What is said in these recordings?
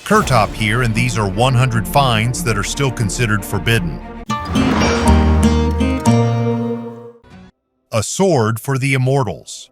KirTop here, and these are 100 finds that are still considered forbidden. A sword for the Immortals.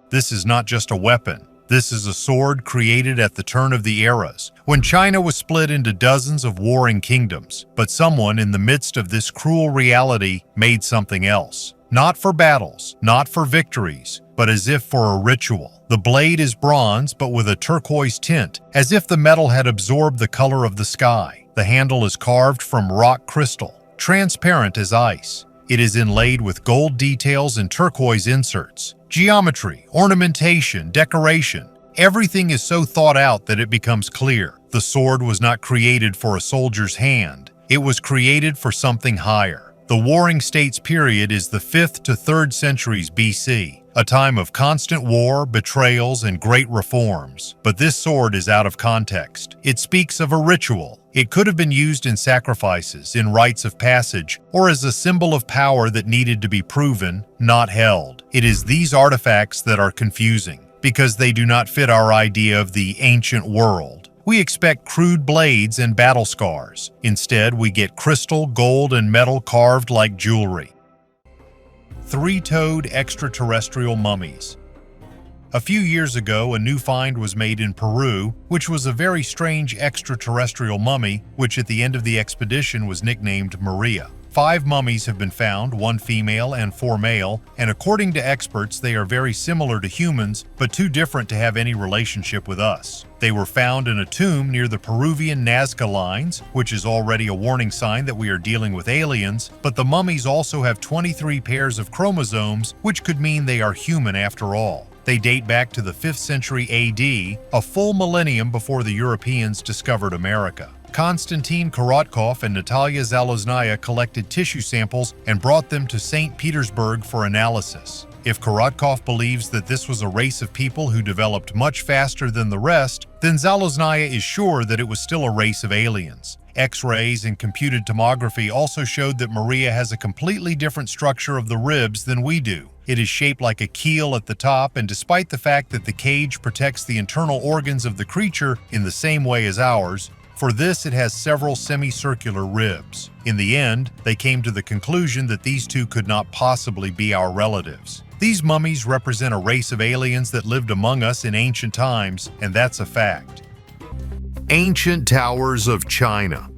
This is not just a weapon. This is a sword created at the turn of the eras, when China was split into dozens of warring kingdoms. But someone in the midst of this cruel reality made something else. Not for battles, not for victories, but as if for a ritual. The blade is bronze, but with a turquoise tint, as if the metal had absorbed the color of the sky. The handle is carved from rock crystal, transparent as ice. It is inlaid with gold details and turquoise inserts. Geometry, ornamentation, decoration. Everything is so thought out that it becomes clear. The sword was not created for a soldier's hand. It was created for something higher. The Warring States period is the 5th to 3rd centuries BC, a time of constant war, betrayals, and great reforms. But this sword is out of context. It speaks of a ritual. It could have been used in sacrifices, in rites of passage, or as a symbol of power that needed to be proven, not held. It is these artifacts that are confusing, because they do not fit our idea of the ancient world. We expect crude blades and battle scars. Instead, we get crystal, gold, and metal carved like jewelry. Threetoed extraterrestrial mummies. A few years ago, a new find was made in Peru, which was a very strange extraterrestrial mummy, which at the end of the expedition was nicknamed Maria. 5 mummies have been found, 1 female and 4 male, and according to experts, they are very similar to humans, but too different to have any relationship with us. They were found in a tomb near the Peruvian Nazca lines, which is already a warning sign that we are dealing with aliens, but the mummies also have 23 pairs of chromosomes, which could mean they are human after all. They date back to the 5th century AD, a full millennium before the Europeans discovered America. Konstantin Korotkov and Natalia Zaloznaya collected tissue samples and brought them to St. Petersburg for analysis. If Korotkov believes that this was a race of people who developed much faster than the rest, then Zaloznaya is sure that it was still a race of aliens. X-rays and computed tomography also showed that Maria has a completely different structure of the ribs than we do. It is shaped like a keel at the top, and despite the fact that the cage protects the internal organs of the creature in the same way as ours, for this, it has several semicircular ribs. In the end, they came to the conclusion that these two could not possibly be our relatives. These mummies represent a race of aliens that lived among us in ancient times, and that's a fact. Ancient towers of China.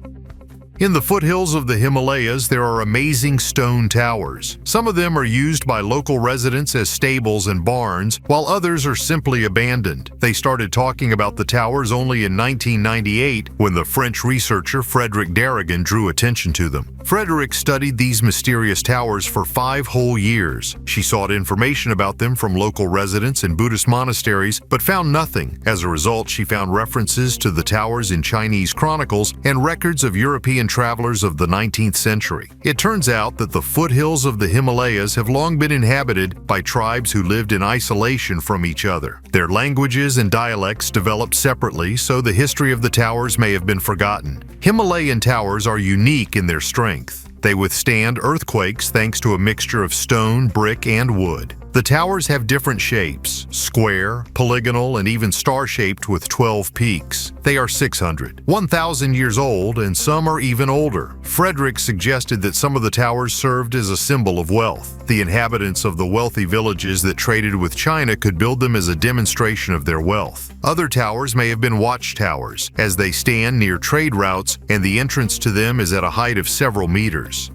In the foothills of the Himalayas, there are amazing stone towers. Some of them are used by local residents as stables and barns, while others are simply abandoned. They started talking about the towers only in 1998, when the French researcher Frédéric Daragon drew attention to them. Frédéric studied these mysterious towers for 5 whole years. She sought information about them from local residents and Buddhist monasteries, but found nothing. As a result, she found references to the towers in Chinese chronicles and records of European travelers of the 19th century. It turns out that the foothills of the Himalayas have long been inhabited by tribes who lived in isolation from each other. Their languages and dialects developed separately, so the history of the towers may have been forgotten. Himalayan towers are unique in their strength. They withstand earthquakes thanks to a mixture of stone, brick, and wood. The towers have different shapes: square, polygonal, and even star-shaped with 12 peaks. They are 600, 1,000 years old, and some are even older. Frédéric suggested that some of the towers served as a symbol of wealth. The inhabitants of the wealthy villages that traded with China could build them as a demonstration of their wealth. Other towers may have been watchtowers, as they stand near trade routes and the entrance to them is at a height of several meters.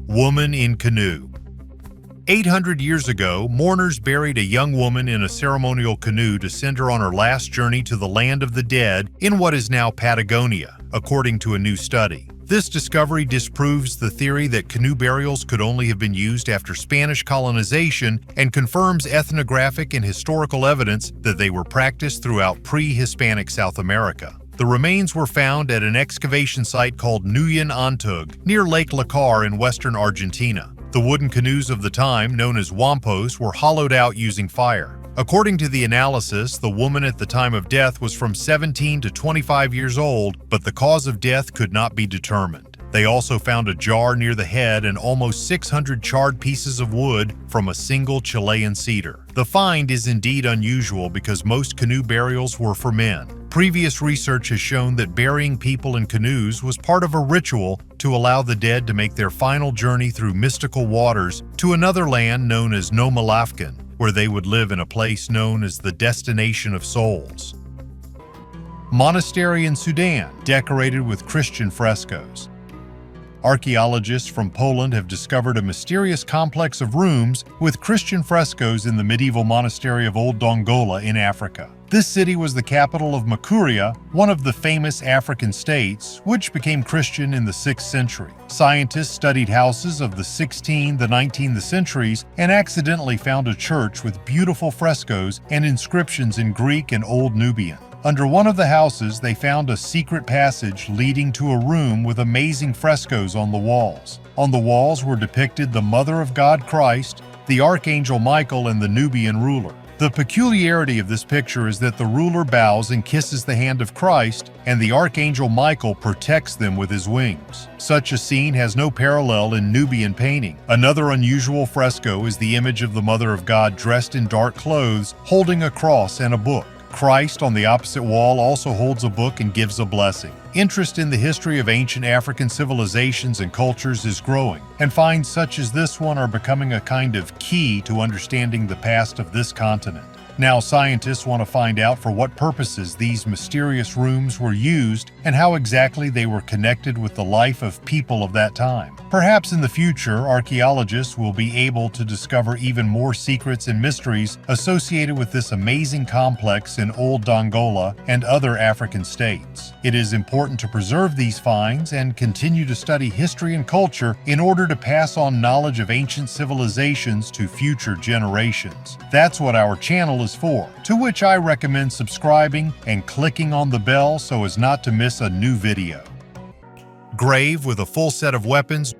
Woman in canoe. 800 years ago, mourners buried a young woman in a ceremonial canoe to send her on her last journey to the land of the dead in what is now Patagonia, according to a new study. This discovery disproves the theory that canoe burials could only have been used after Spanish colonization and confirms ethnographic and historical evidence that they were practiced throughout pre-Hispanic South America. The remains were found at an excavation site called Nuyan Antug, near Lake Lacar in western Argentina. The wooden canoes of the time, known as wampos, were hollowed out using fire. According to the analysis, the woman at the time of death was from 17 to 25 years old, but the cause of death could not be determined. They also found a jar near the head and almost 600 charred pieces of wood from a single Chilean cedar. The find is indeed unusual because most canoe burials were for men. Previous research has shown that burying people in canoes was part of a ritual to allow the dead to make their final journey through mystical waters to another land known as No Malafkan, where they would live in a place known as the Destination of Souls. Monastery in Sudan, decorated with Christian frescoes. Archaeologists from Poland have discovered a mysterious complex of rooms with Christian frescoes in the medieval monastery of Old Dongola in Africa. This city was the capital of Makuria, one of the famous African states, which became Christian in the 6th century. Scientists studied houses of the 16th and 19th centuries and accidentally found a church with beautiful frescoes and inscriptions in Greek and Old Nubian. Under one of the houses, they found a secret passage leading to a room with amazing frescoes on the walls. On the walls were depicted the Mother of God Christ, the Archangel Michael, and the Nubian ruler. The peculiarity of this picture is that the ruler bows and kisses the hand of Christ, and the Archangel Michael protects them with his wings. Such a scene has no parallel in Nubian painting. Another unusual fresco is the image of the Mother of God dressed in dark clothes, holding a cross and a book. Christ on the opposite wall also holds a book and gives a blessing. Interest in the history of ancient African civilizations and cultures is growing, and finds such as this one are becoming a kind of key to understanding the past of this continent. Now scientists want to find out for what purposes these mysterious rooms were used and how exactly they were connected with the life of people of that time. Perhaps in the future, archaeologists will be able to discover even more secrets and mysteries associated with this amazing complex in Old Dongola and other African states. It is important to preserve these finds and continue to study history and culture in order to pass on knowledge of ancient civilizations to future generations. That's what our channel is for, to which I recommend subscribing and clicking on the bell so as not to miss a new video. Grave with a full set of weapons.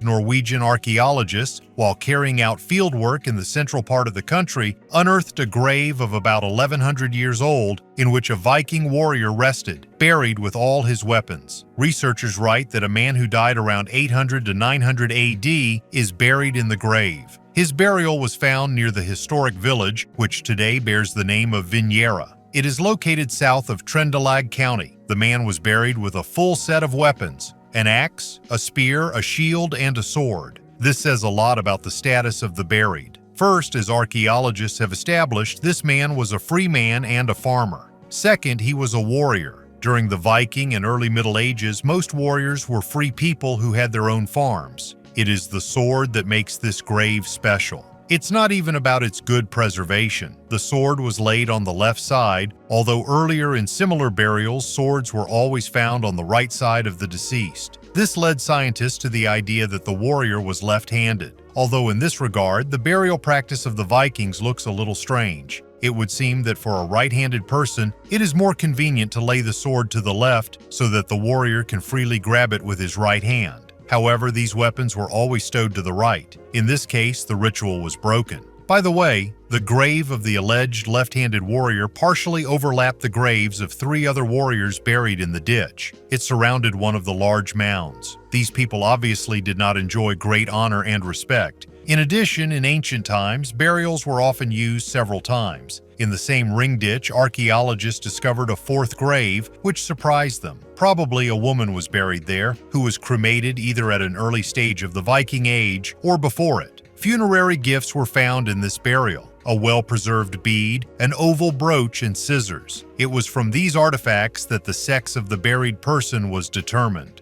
Norwegian archaeologists, while carrying out fieldwork in the central part of the country, unearthed a grave of about 1100 years old in which a Viking warrior rested, buried with all his weapons. Researchers write that a man who died around 800 to 900 AD is buried in the grave. His burial was found near the historic village, which today bears the name of Vignera. It is located south of Trøndelag County. The man was buried with a full set of weapons: an axe, a spear, a shield, and a sword. This says a lot about the status of the buried. First, as archaeologists have established, this man was a free man and a farmer. Second, he was a warrior. During the Viking and early Middle Ages, most warriors were free people who had their own farms. It is the sword that makes this grave special. It's not even about its good preservation. The sword was laid on the left side, although earlier in similar burials, swords were always found on the right side of the deceased. This led scientists to the idea that the warrior was left-handed, although in this regard, the burial practice of the Vikings looks a little strange. It would seem that for a right-handed person, it is more convenient to lay the sword to the left so that the warrior can freely grab it with his right hand. However, these weapons were always stowed to the right. In this case, the ritual was broken. By the way, the grave of the alleged left-handed warrior partially overlapped the graves of 3 other warriors buried in the ditch. It surrounded one of the large mounds. These people obviously did not enjoy great honor and respect. In addition, in ancient times, burials were often used several times. In the same ring ditch, archaeologists discovered a 4th grave, which surprised them. Probably a woman was buried there, who was cremated either at an early stage of the Viking Age or before it. Funerary gifts were found in this burial: a well-preserved bead, an oval brooch, and scissors. It was from these artifacts that the sex of the buried person was determined.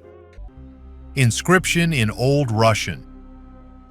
Inscription in Old Russian.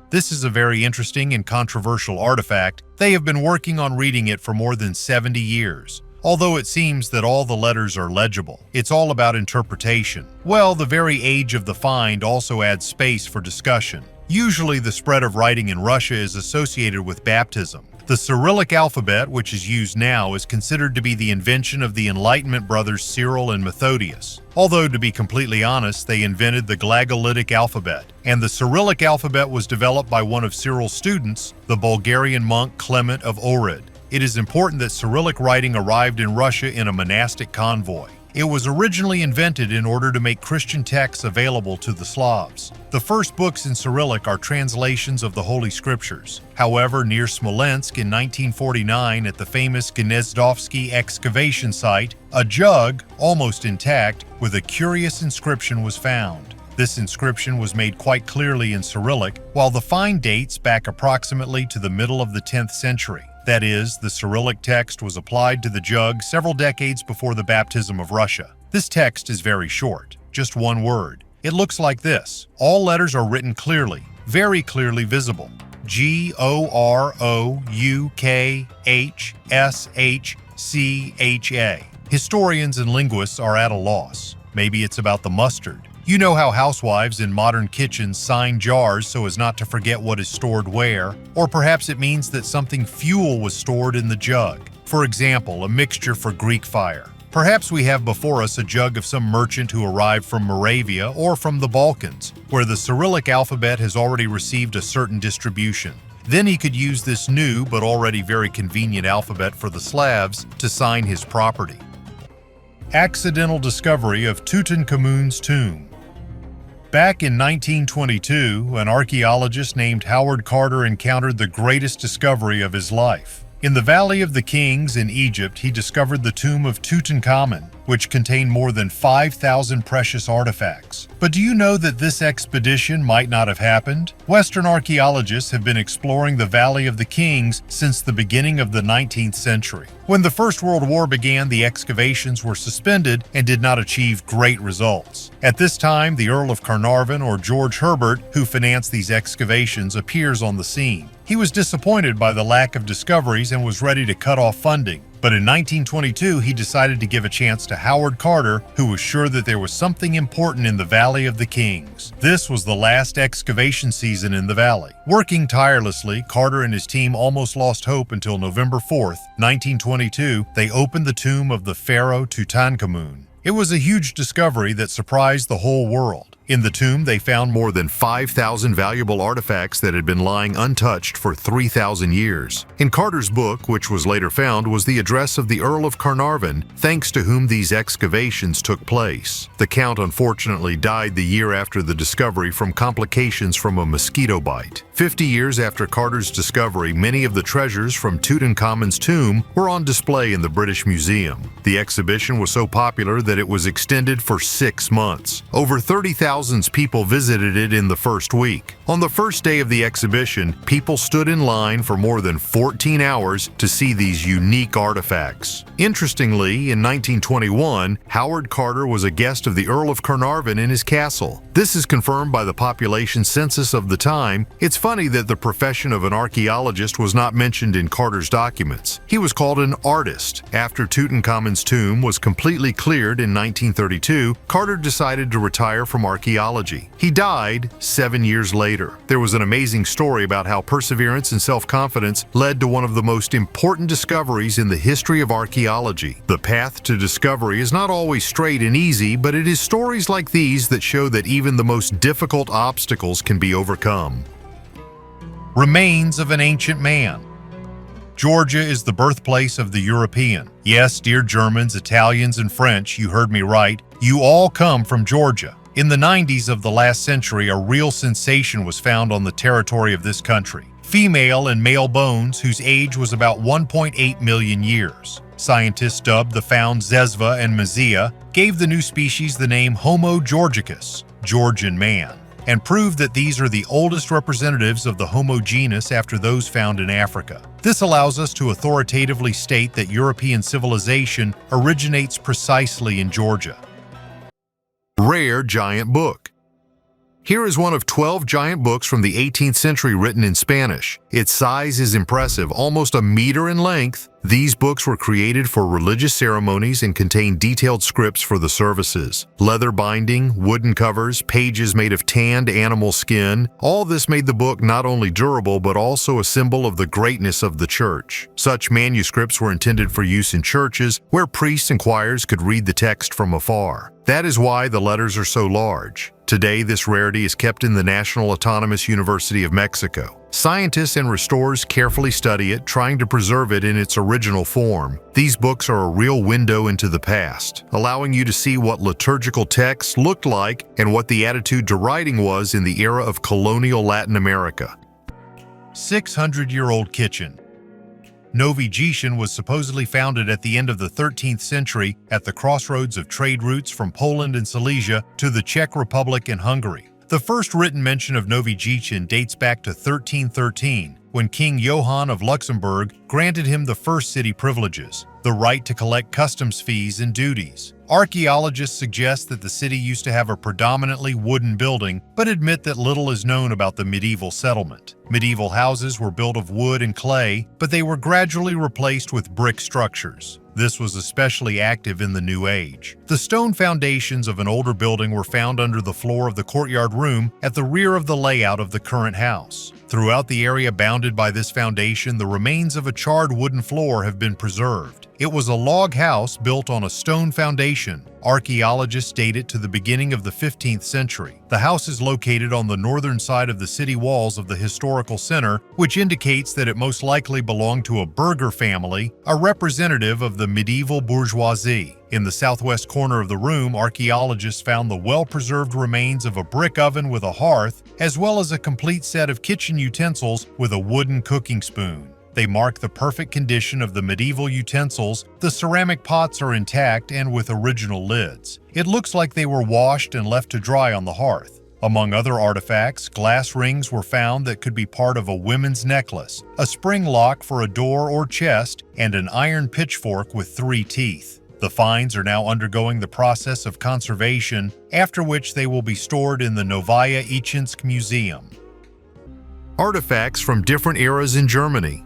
This is a very interesting and controversial artifact. They have been working on reading it for more than 70 years. Although it seems that all the letters are legible, it's all about interpretation. Well, the very age of the find also adds space for discussion. Usually the spread of writing in Russia is associated with baptism. The Cyrillic alphabet, which is used now, is considered to be the invention of the Enlightenment brothers Cyril and Methodius. Although, to be completely honest, they invented the Glagolitic alphabet, and the Cyrillic alphabet was developed by one of Cyril's students, the Bulgarian monk Clement of Ohrid. It is important that Cyrillic writing arrived in Russia in a monastic convoy. It was originally invented in order to make Christian texts available to the Slavs. The first books in Cyrillic are translations of the Holy Scriptures. However, near Smolensk in 1949 at the famous Gnezdovsky excavation site, a jug, almost intact, with a curious inscription was found. This inscription was made quite clearly in Cyrillic, while the find dates back approximately to the middle of the 10th century. That is, the Cyrillic text was applied to the jug several decades before the baptism of Russia. This text is very short, just one word. It looks like this. All letters are written clearly, very clearly visible. Goroukshshcha. Historians and linguists are at a loss. Maybe it's about the mustard. You know how housewives in modern kitchens sign jars so as not to forget what is stored where, or perhaps it means that something fuel was stored in the jug. For example, a mixture for Greek fire. Perhaps we have before us a jug of some merchant who arrived from Moravia or from the Balkans, where the Cyrillic alphabet has already received a certain distribution. Then he could use this new but already very convenient alphabet for the Slavs to sign his property. Accidental discovery of Tutankhamun's tomb. Back in 1922, an archaeologist named Howard Carter encountered the greatest discovery of his life. In the Valley of the Kings in Egypt, he discovered the tomb of Tutankhamun, which contained more than 5,000 precious artifacts. But do you know that this expedition might not have happened? Western archaeologists have been exploring the Valley of the Kings since the beginning of the 19th century. When the First World War began, the excavations were suspended and did not achieve great results. At this time, the Earl of Carnarvon, or George Herbert, who financed these excavations, appears on the scene. He was disappointed by the lack of discoveries and was ready to cut off funding. But in 1922, he decided to give a chance to Howard Carter, who was sure that there was something important in the Valley of the Kings. This was the last excavation season in the valley. Working tirelessly, Carter and his team almost lost hope until November 4th, 1922, they opened the tomb of the pharaoh Tutankhamun. It was a huge discovery that surprised the whole world. In the tomb, they found more than 5,000 valuable artifacts that had been lying untouched for 3,000 years. In Carter's book, which was later found, was the address of the Earl of Carnarvon, thanks to whom these excavations took place. The Count unfortunately died the year after the discovery from complications from a mosquito bite. 50 years after Carter's discovery, many of the treasures from Tutankhamun's tomb were on display in the British Museum. The exhibition was so popular that it was extended for 6 months. Over 30,000 people visited it in the first week. On the first day of the exhibition, people stood in line for more than 14 hours to see these unique artifacts. Interestingly, in 1921, Howard Carter was a guest of the Earl of Carnarvon in his castle. This is confirmed by the population census of the time. It's funny that the profession of an archaeologist was not mentioned in Carter's documents. He was called an artist. After Tutankhamun's tomb was completely cleared in 1932, Carter decided to retire from archaeology. He died 7 years later. There was an amazing story about how perseverance and self-confidence led to one of the most important discoveries in the history of archaeology. The path to discovery is not always straight and easy, but it is stories like these that show that even the most difficult obstacles can be overcome. Remains of an ancient man. Georgia is the birthplace of the European. Yes, dear Germans, Italians, and French, you heard me right. You all come from Georgia. In the 90s of the last century, a real sensation was found on the territory of this country. Female and male bones whose age was about 1.8 million years. Scientists dubbed the found Zezva and Mazia, gave the new species the name Homo georgicus, Georgian man, and proved that these are the oldest representatives of the Homo genus after those found in Africa. This allows us to authoritatively state that European civilization originates precisely in Georgia. Rare giant book. Here is one of 12 giant books from the 18th century written in Spanish. Its size is impressive, almost a meter in length. These books were created for religious ceremonies and contain detailed scripts for the services. Leather binding, wooden covers, pages made of tanned animal skin. All this made the book not only durable but also a symbol of the greatness of the church. Such manuscripts were intended for use in churches where priests and choirs could read the text from afar. That is why the letters are so large. Today, this rarity is kept in the National Autonomous University of Mexico. Scientists and restorers carefully study it, trying to preserve it in its original form. These books are a real window into the past, allowing you to see what liturgical texts looked like and what the attitude to writing was in the era of colonial Latin America. 600-year-old kitchen. Novi Jičín was supposedly founded at the end of the 13th century at the crossroads of trade routes from Poland and Silesia to the Czech Republic and Hungary. The first written mention of Novi Jičín dates back to 1313, when King Johann of Luxembourg granted him the first city privileges, the right to collect customs fees and duties. Archaeologists suggest that the city used to have a predominantly wooden building, but admit that little is known about the medieval settlement. Medieval houses were built of wood and clay, but they were gradually replaced with brick structures. This was especially active in the New Age. The stone foundations of an older building were found under the floor of the courtyard room at the rear of the layout of the current house. Throughout the area bounded by this foundation, the remains of a charred wooden floor have been preserved. It was a log house built on a stone foundation. Archaeologists date it to the beginning of the 15th century. The house is located on the northern side of the city walls of the historical center, which indicates that it most likely belonged to a burgher family, a representative of the medieval bourgeoisie. In the southwest corner of the room, archaeologists found the well-preserved remains of a brick oven with a hearth, as well as a complete set of kitchen utensils with a wooden cooking spoon. They mark the perfect condition of the medieval utensils. The ceramic pots are intact and with original lids. It looks like they were washed and left to dry on the hearth. Among other artifacts, glass rings were found that could be part of a women's necklace, a spring lock for a door or chest, and an iron pitchfork with 3 teeth. The finds are now undergoing the process of conservation, after which they will be stored in the Novaya Ichinsk Museum. Artifacts from different eras in Germany.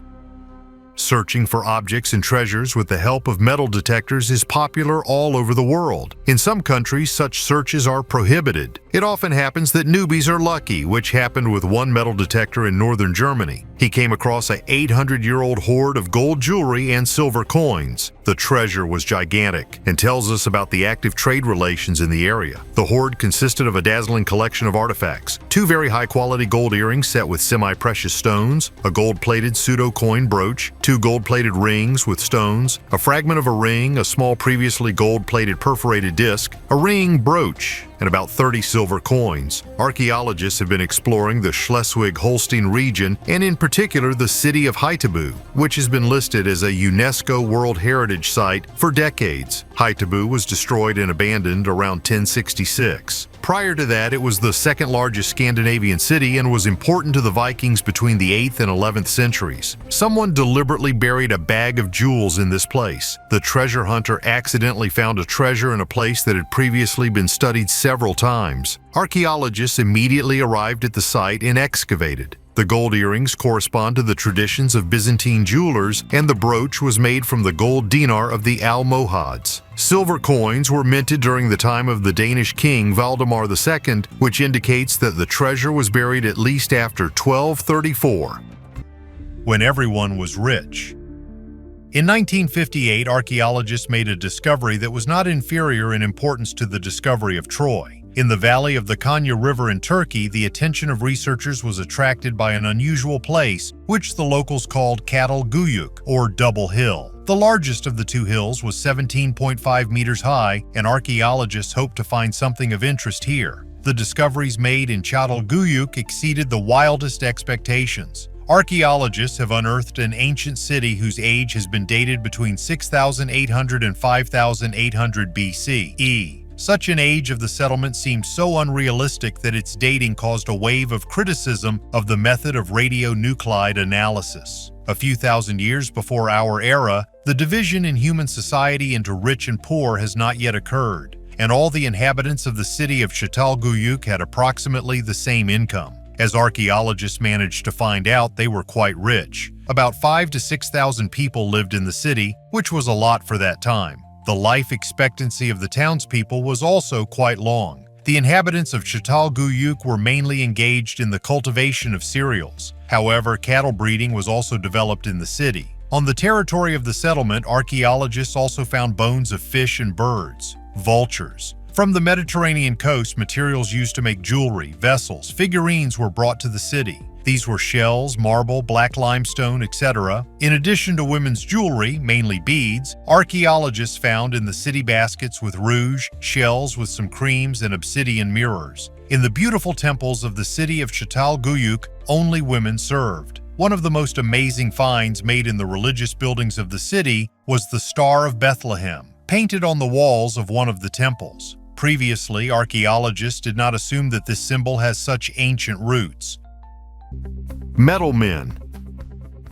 Searching for objects and treasures with the help of metal detectors is popular all over the world. In some countries, such searches are prohibited. It often happens that newbies are lucky, which happened with one metal detector in northern Germany. He came across an 800-year-old hoard of gold jewelry and silver coins. The treasure was gigantic and tells us about the active trade relations in the area. The hoard consisted of a dazzling collection of artifacts, 2 very high-quality gold earrings set with semi-precious stones, a gold-plated pseudo-coin brooch, 2 gold-plated rings with stones, a fragment of a ring, a small previously gold-plated perforated disc, a ring brooch, and about 30 silver coins. Archaeologists have been exploring the Schleswig-Holstein region, and in particular the city of Haithabu, which has been listed as a UNESCO World Heritage Site for decades. Haithabu was destroyed and abandoned around 1066. Prior to that, it was the second largest Scandinavian city and was important to the Vikings between the 8th and 11th centuries. Someone deliberately buried a bag of jewels in this place. The treasure hunter accidentally found a treasure in a place that had previously been studied several times. Archaeologists immediately arrived at the site and excavated. The gold earrings correspond to the traditions of Byzantine jewelers, and the brooch was made from the gold dinar of the Almohads. Silver coins were minted during the time of the Danish king Valdemar II, which indicates that the treasure was buried at least after 1234. When everyone was rich. In 1958, archaeologists made a discovery that was not inferior in importance to the discovery of Troy. In the valley of the Konya River in Turkey, the attention of researchers was attracted by an unusual place, which the locals called Caligula, or Double Hill. The largest of the 2 hills was 17.5 meters high, and archaeologists hoped to find something of interest here. The discoveries made in Caligula exceeded the wildest expectations. Archaeologists have unearthed an ancient city whose age has been dated between 6,800 and 5,800 BCE. Such an age of the settlement seemed so unrealistic that its dating caused a wave of criticism of the method of radionuclide analysis. A few thousand years before our era, the division in human society into rich and poor has not yet occurred, and all the inhabitants of the city of Çatalhöyük had approximately the same income. As archaeologists managed to find out, they were quite rich. About 5,000 to 6,000 people lived in the city, which was a lot for that time. The life expectancy of the townspeople was also quite long. The inhabitants of Çatalhöyük were mainly engaged in the cultivation of cereals. However, cattle breeding was also developed in the city. On the territory of the settlement, archaeologists also found bones of fish and birds, vultures. From the Mediterranean coast, materials used to make jewelry, vessels, figurines were brought to the city. These were shells, marble, black limestone, etc. In addition to women's jewelry, mainly beads, archaeologists found in the city baskets with rouge, shells with some creams, and obsidian mirrors. In the beautiful temples of the city of Çatalhöyük, only women served. One of the most amazing finds made in the religious buildings of the city was the Star of Bethlehem, painted on the walls of one of the temples. Previously, archaeologists did not assume that this symbol has such ancient roots. Metal men.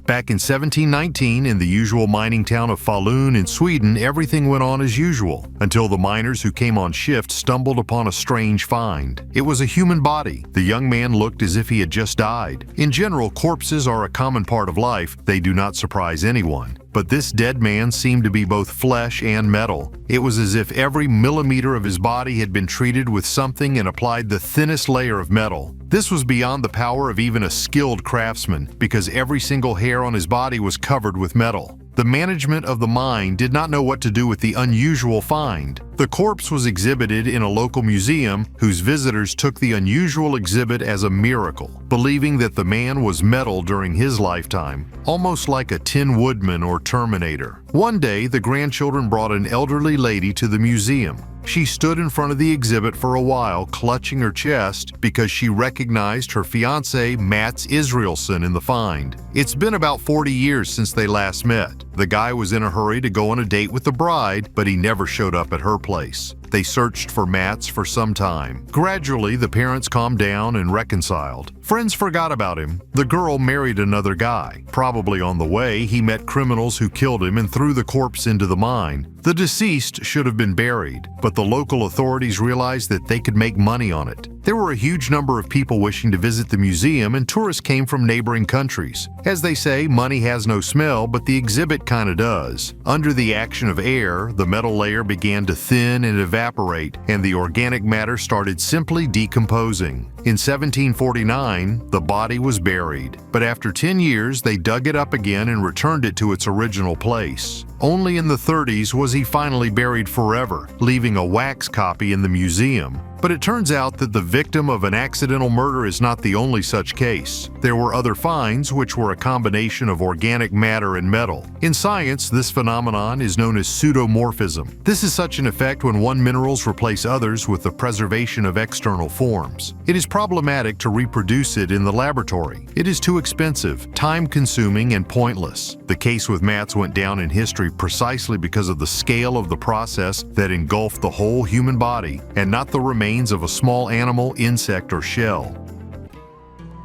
Back in 1719, in the usual mining town of Falun in Sweden, everything went on as usual, until the miners who came on shift stumbled upon a strange find. It was a human body. The young man looked as if he had just died. In general, corpses are a common part of life. They do not surprise anyone. But this dead man seemed to be both flesh and metal. It was as if every millimeter of his body had been treated with something and applied the thinnest layer of metal. This was beyond the power of even a skilled craftsman, because every single hair on his body was covered with metal. The management of the mine did not know what to do with the unusual find. The corpse was exhibited in a local museum, whose visitors took the unusual exhibit as a miracle, believing that the man was metal during his lifetime, almost like a Tin Woodman or Terminator. One day, the grandchildren brought an elderly lady to the museum. She stood in front of the exhibit for a while, clutching her chest because she recognized her fiancé, Mats Israelson, in the find. It's been about 40 years since they last met. The guy was in a hurry to go on a date with the bride, but he never showed up at her place. They searched for Mats for some time. Gradually, the parents calmed down and reconciled. Friends forgot about him. The girl married another guy. Probably on the way, he met criminals who killed him and threw the corpse into the mine. The deceased should have been buried, but the local authorities realized that they could make money on it. There were a huge number of people wishing to visit the museum, and tourists came from neighboring countries. As they say, money has no smell, but the exhibit kinda does. Under the action of air, the metal layer began to thin and evaporate, and the organic matter started simply decomposing. In 1749, the body was buried, but after 10 years, they dug it up again and returned it to its original place. Only in the 30s was he finally buried forever, leaving a wax copy in the museum. But it turns out that the victim of an accidental murder is not the only such case. There were other finds which were a combination of organic matter and metal. In science, this phenomenon is known as pseudomorphism. This is such an effect when one minerals replace others with the preservation of external forms. It is problematic to reproduce it in the laboratory. It is too expensive, time-consuming, and pointless. The case with Mats went down in history precisely because of the scale of the process that engulfed the whole human body, and not the remains of a small animal, insect, or shell.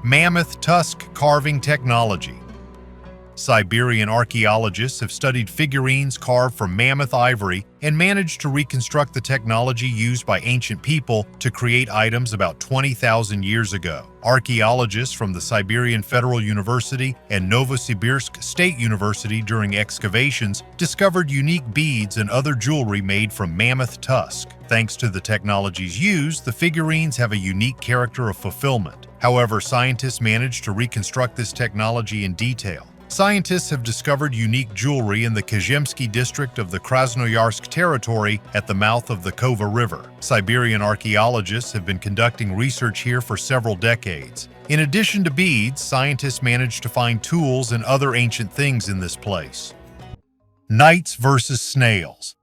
Mammoth tusk carving technology. Siberian archaeologists have studied figurines carved from mammoth ivory and managed to reconstruct the technology used by ancient people to create items about 20,000 years ago. Archaeologists from the Siberian Federal University and Novosibirsk State University during excavations discovered unique beads and other jewelry made from mammoth tusk. Thanks to the technologies used, the figurines have a unique character of fulfillment. However, scientists managed to reconstruct this technology in detail. Scientists have discovered unique jewelry in the Kazhemsky district of the Krasnoyarsk territory at the mouth of the Kova River. Siberian archaeologists have been conducting research here for several decades. In addition to beads, scientists managed to find tools and other ancient things in this place. Knights versus snails.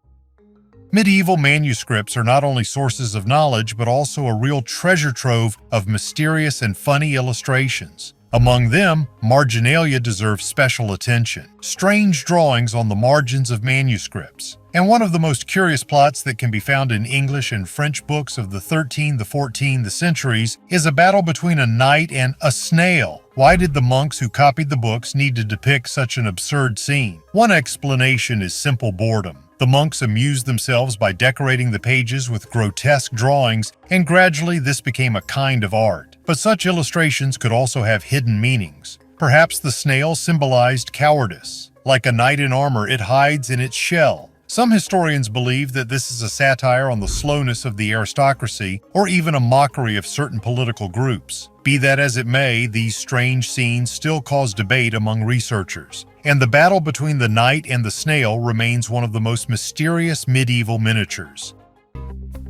Medieval manuscripts are not only sources of knowledge, but also a real treasure trove of mysterious and funny illustrations. Among them, marginalia deserves special attention. Strange drawings on the margins of manuscripts. And one of the most curious plots that can be found in English and French books of the 13th, the 14th, the centuries is a battle between a knight and a snail. Why did the monks who copied the books need to depict such an absurd scene? One explanation is simple boredom. The monks amused themselves by decorating the pages with grotesque drawings, and gradually this became a kind of art. But such illustrations could also have hidden meanings. Perhaps the snail symbolized cowardice. Like a knight in armor, it hides in its shell. Some historians believe that this is a satire on the slowness of the aristocracy, or even a mockery of certain political groups. Be that as it may, these strange scenes still cause debate among researchers, and the battle between the knight and the snail remains one of the most mysterious medieval miniatures.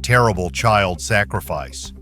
terrible child sacrifice.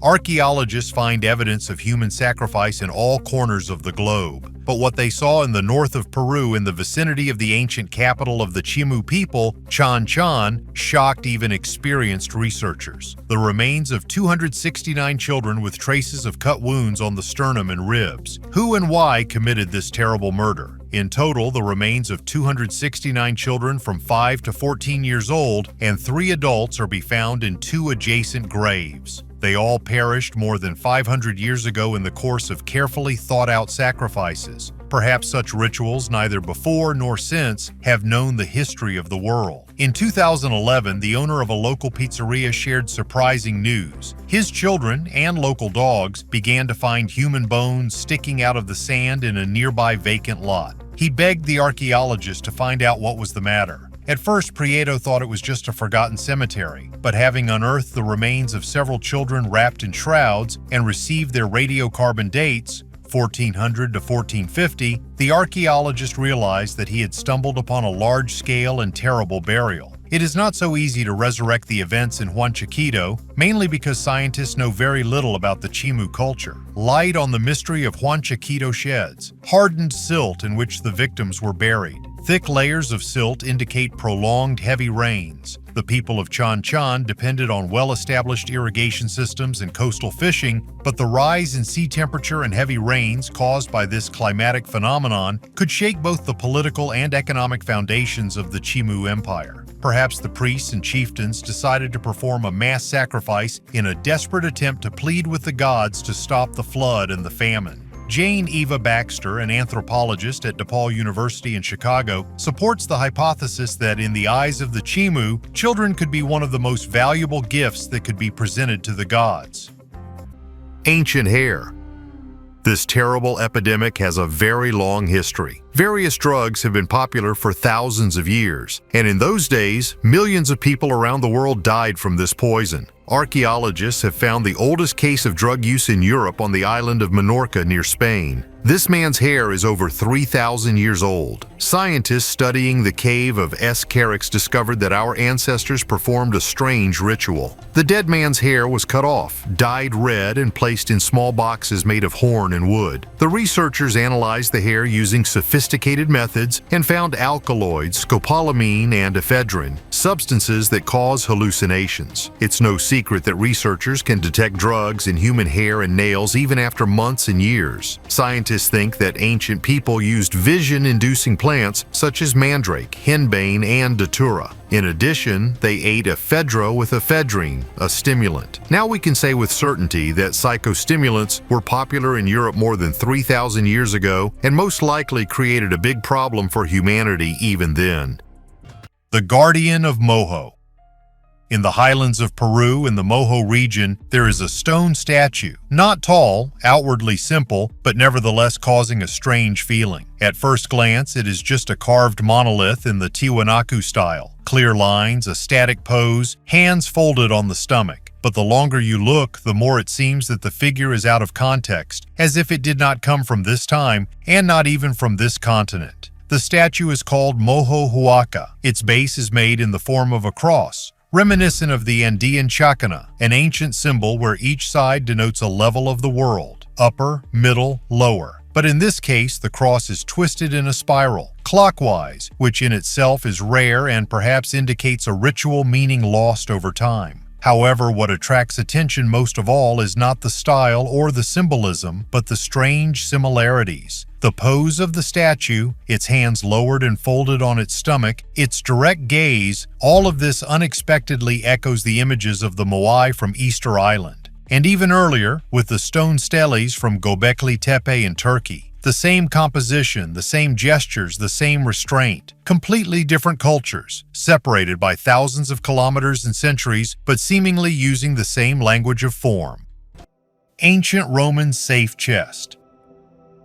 Archaeologists find evidence of human sacrifice in all corners of the globe, but what they saw in the north of Peru in the vicinity of the ancient capital of the Chimu people, Chan Chan, shocked even experienced researchers. The remains of 269 children with traces of cut wounds on the sternum and ribs. Who and why committed this terrible murder? In total, the remains of 269 children from 5 to 14 years old and 3 adults are be found in 2 adjacent graves. They all perished more than 500 years ago in the course of carefully thought-out sacrifices. Perhaps such rituals, neither before nor since, have known the history of the world. In 2011, the owner of a local pizzeria shared surprising news. His children and local dogs began to find human bones sticking out of the sand in a nearby vacant lot. He begged the archaeologists to find out what was the matter. At first, Prieto thought it was just a forgotten cemetery, but having unearthed the remains of several children wrapped in shrouds and received their radiocarbon dates, 1400 to 1450, the archaeologist realized that he had stumbled upon a large-scale and terrible burial. It is not so easy to resurrect the events in Huanchaquito, mainly because scientists know very little about the Chimu culture. Light on the mystery of Huanchaquito sheds, hardened silt in which the victims were buried. Thick layers of silt indicate prolonged heavy rains. The people of Chan Chan depended on well-established irrigation systems and coastal fishing, but the rise in sea temperature and heavy rains caused by this climatic phenomenon could shake both the political and economic foundations of the Chimu Empire. Perhaps the priests and chieftains decided to perform a mass sacrifice in a desperate attempt to plead with the gods to stop the flood and the famine. Jane Eva Baxter, an anthropologist at DePaul University in Chicago, supports the hypothesis that in the eyes of the Chimu, children could be one of the most valuable gifts that could be presented to the gods. Ancient hair. This terrible epidemic has a very long history. Various drugs have been popular for thousands of years, and in those days, millions of people around the world died from this poison. Archaeologists have found the oldest case of drug use in Europe on the island of Minorca near Spain. This man's hair is over 3,000 years old. Scientists studying the cave of Carix discovered that our ancestors performed a strange ritual. The dead man's hair was cut off, dyed red, and placed in small boxes made of horn and wood. The researchers analyzed the hair using sophisticated methods and found alkaloids, scopolamine, and ephedrine, substances that cause hallucinations. It's no secret that researchers can detect drugs in human hair and nails even after months and years. Scientists think that ancient people used vision-inducing plants such as mandrake, henbane, and datura. In addition, they ate ephedra with ephedrine, a stimulant. Now we can say with certainty that psychostimulants were popular in Europe more than 3,000 years ago and most likely created a big problem for humanity even then. The Guardian of Moho. In the highlands of Peru, in the Moho region, there is a stone statue. Not tall, outwardly simple, but nevertheless causing a strange feeling. At first glance, it is just a carved monolith in the Tiwanaku style. Clear lines, a static pose, hands folded on the stomach. But the longer you look, the more it seems that the figure is out of context, as if it did not come from this time, and not even from this continent. The statue is called Moho Huaca. Its base is made in the form of a cross, reminiscent of the Andean chacana, an ancient symbol where each side denotes a level of the world, upper, middle, lower. But in this case, the cross is twisted in a spiral, clockwise, which in itself is rare and perhaps indicates a ritual meaning lost over time. However, what attracts attention most of all is not the style or the symbolism, but the strange similarities. The pose of the statue, its hands lowered and folded on its stomach, its direct gaze, all of this unexpectedly echoes the images of the Moai from Easter Island. And even earlier, with the stone steles from Göbekli Tepe in Turkey. The same composition, the same gestures, the same restraint. Completely different cultures, separated by thousands of kilometers and centuries, but seemingly using the same language of form. Ancient Roman safe chest.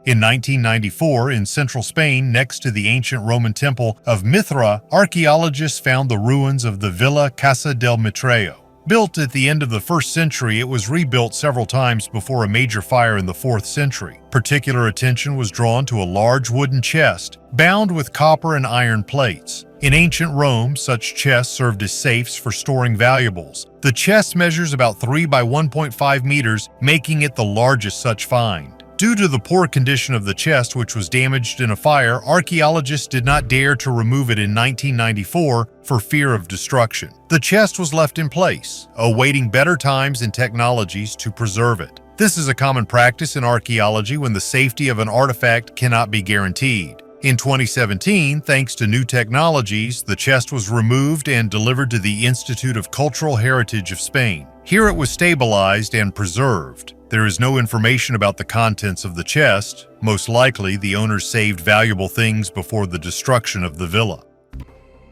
In 1994, in central Spain, next to the ancient Roman temple of Mithra, archaeologists found the ruins of the Villa Casa del Mitreo. Built at the end of the 1st century, it was rebuilt several times before a major fire in the 4th century. Particular attention was drawn to a large wooden chest, bound with copper and iron plates. In ancient Rome, such chests served as safes for storing valuables. The chest measures about 3 by 1.5 meters, making it the largest such find. Due to the poor condition of the chest, which was damaged in a fire, archaeologists did not dare to remove it in 1994 for fear of destruction. The chest was left in place, awaiting better times and technologies to preserve it. This is a common practice in archaeology when the safety of an artifact cannot be guaranteed. In 2017, thanks to new technologies, the chest was removed and delivered to the Institute of Cultural Heritage of Spain. Here it was stabilized and preserved. There is no information about the contents of the chest. Most likely, the owners saved valuable things before the destruction of the villa.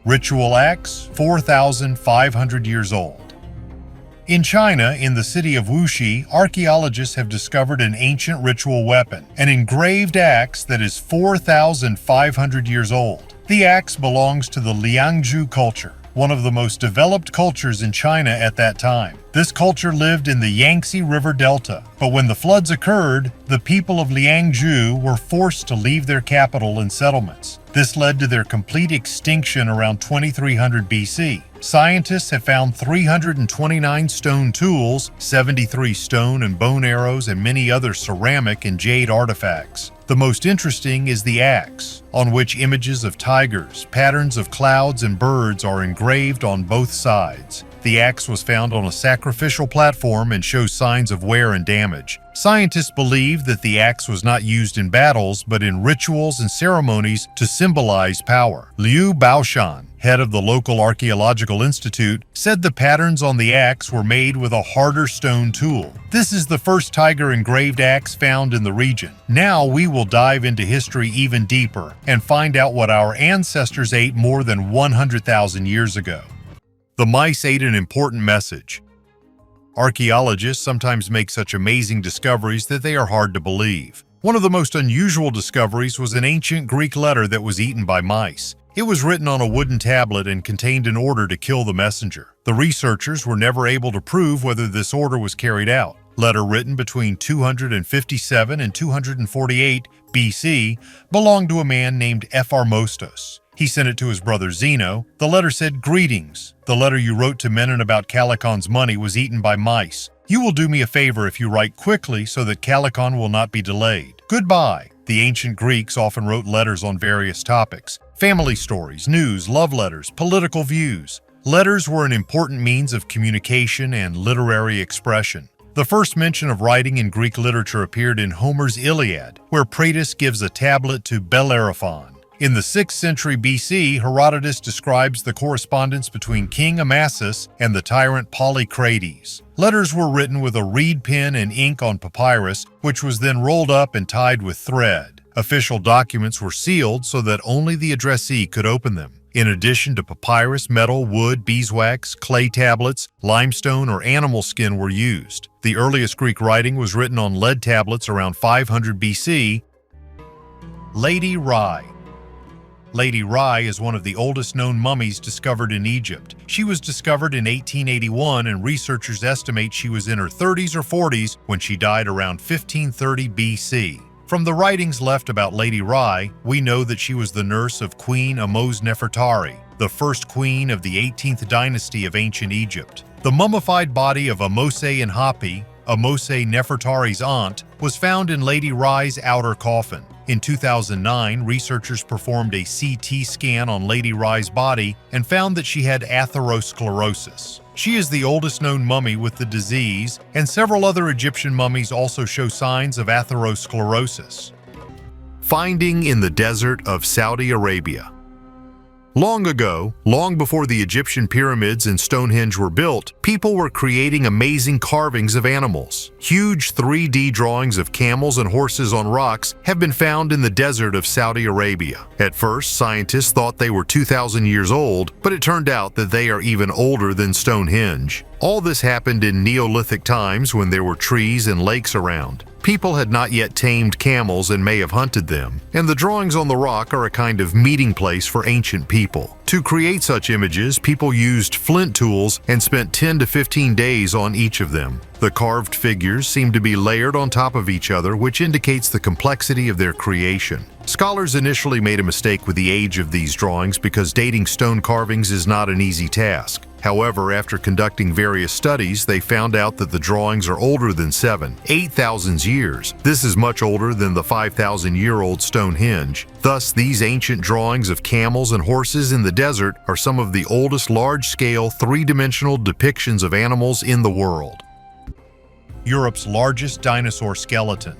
Ritual axe, 4,500 years old. In China, in the city of Wuxi, archaeologists have discovered an ancient ritual weapon, an engraved axe that is 4,500 years old. The axe belongs to the Liangzhu culture, one of the most developed cultures in China at that time. This culture lived in the Yangtze River Delta, but when the floods occurred, the people of Liangzhu were forced to leave their capital and settlements. This led to their complete extinction around 2300 BC. Scientists have found 329 stone tools, 73 stone and bone arrows, and many other ceramic and jade artifacts. The most interesting is the axe, on which images of tigers, patterns of clouds, and birds are engraved on both sides. The axe was found on a sacrificial platform and shows signs of wear and damage. Scientists believe that the axe was not used in battles, but in rituals and ceremonies to symbolize power. Liu Baoshan, head of the local archaeological institute, said the patterns on the axe were made with a harder stone tool. This is the first tiger engraved axe found in the region. Now we will dive into history even deeper and find out what our ancestors ate more than 100,000 years ago. The mice ate an important message. Archaeologists sometimes make such amazing discoveries that they are hard to believe. One of the most unusual discoveries was an ancient Greek letter that was eaten by mice. It was written on a wooden tablet and contained an order to kill the messenger. The researchers were never able to prove whether this order was carried out. Letter written between 257 and 248 BC belonged to a man named Epharmostos. He sent it to his brother Zeno. The letter said, "Greetings. The letter you wrote to Menon about Calicon's money was eaten by mice. You will do me a favor if you write quickly so that Calicon will not be delayed. Goodbye." The ancient Greeks often wrote letters on various topics: family stories, news, love letters, political views. Letters were an important means of communication and literary expression. The first mention of writing in Greek literature appeared in Homer's Iliad, where Praetus gives a tablet to Bellerophon. In the 6th century BC, Herodotus describes the correspondence between King Amasis and the tyrant Polycrates. Letters were written with a reed pen and ink on papyrus, which was then rolled up and tied with thread. Official documents were sealed so that only the addressee could open them. In addition to papyrus, metal, wood, beeswax, clay tablets, limestone, or animal skin were used. The earliest Greek writing was written on lead tablets around 500 BC. Lady Rye. Lady Rye is one of the oldest known mummies discovered in Egypt. She was discovered in 1881, and researchers estimate she was in her 30s or 40s when she died around 1530 BC. From the writings left about Lady Rye, we know that she was the nurse of Queen Ahmose Nefertari, the first queen of the 18th dynasty of ancient Egypt. The mummified body of Ahmose Enhapi, Ahmose Nefertari's aunt, was found in Lady Rye's outer coffin. In 2009, researchers performed a CT scan on Lady Rye's body and found that she had atherosclerosis. She is the oldest known mummy with the disease, and several other Egyptian mummies also show signs of atherosclerosis. Finding in the desert of Saudi Arabia. Long ago, long before the Egyptian pyramids and Stonehenge were built, people were creating amazing carvings of animals. Huge 3D drawings of camels and horses on rocks have been found in the desert of Saudi Arabia. At first, scientists thought they were 2,000 years old, but it turned out that they are even older than Stonehenge. All this happened in Neolithic times when there were trees and lakes around. People had not yet tamed camels and may have hunted them, and the drawings on the rock are a kind of meeting place for ancient people. To create such images, people used flint tools and spent 10 to 15 days on each of them. The carved figures seem to be layered on top of each other, which indicates the complexity of their creation. Scholars initially made a mistake with the age of these drawings because dating stone carvings is not an easy task. However, after conducting various studies, they found out that the drawings are older than 8,000 years. This is much older than the 5,000-year-old Stonehenge. Thus, these ancient drawings of camels and horses in the desert are some of the oldest large-scale, three-dimensional depictions of animals in the world. Europe's largest dinosaur skeleton.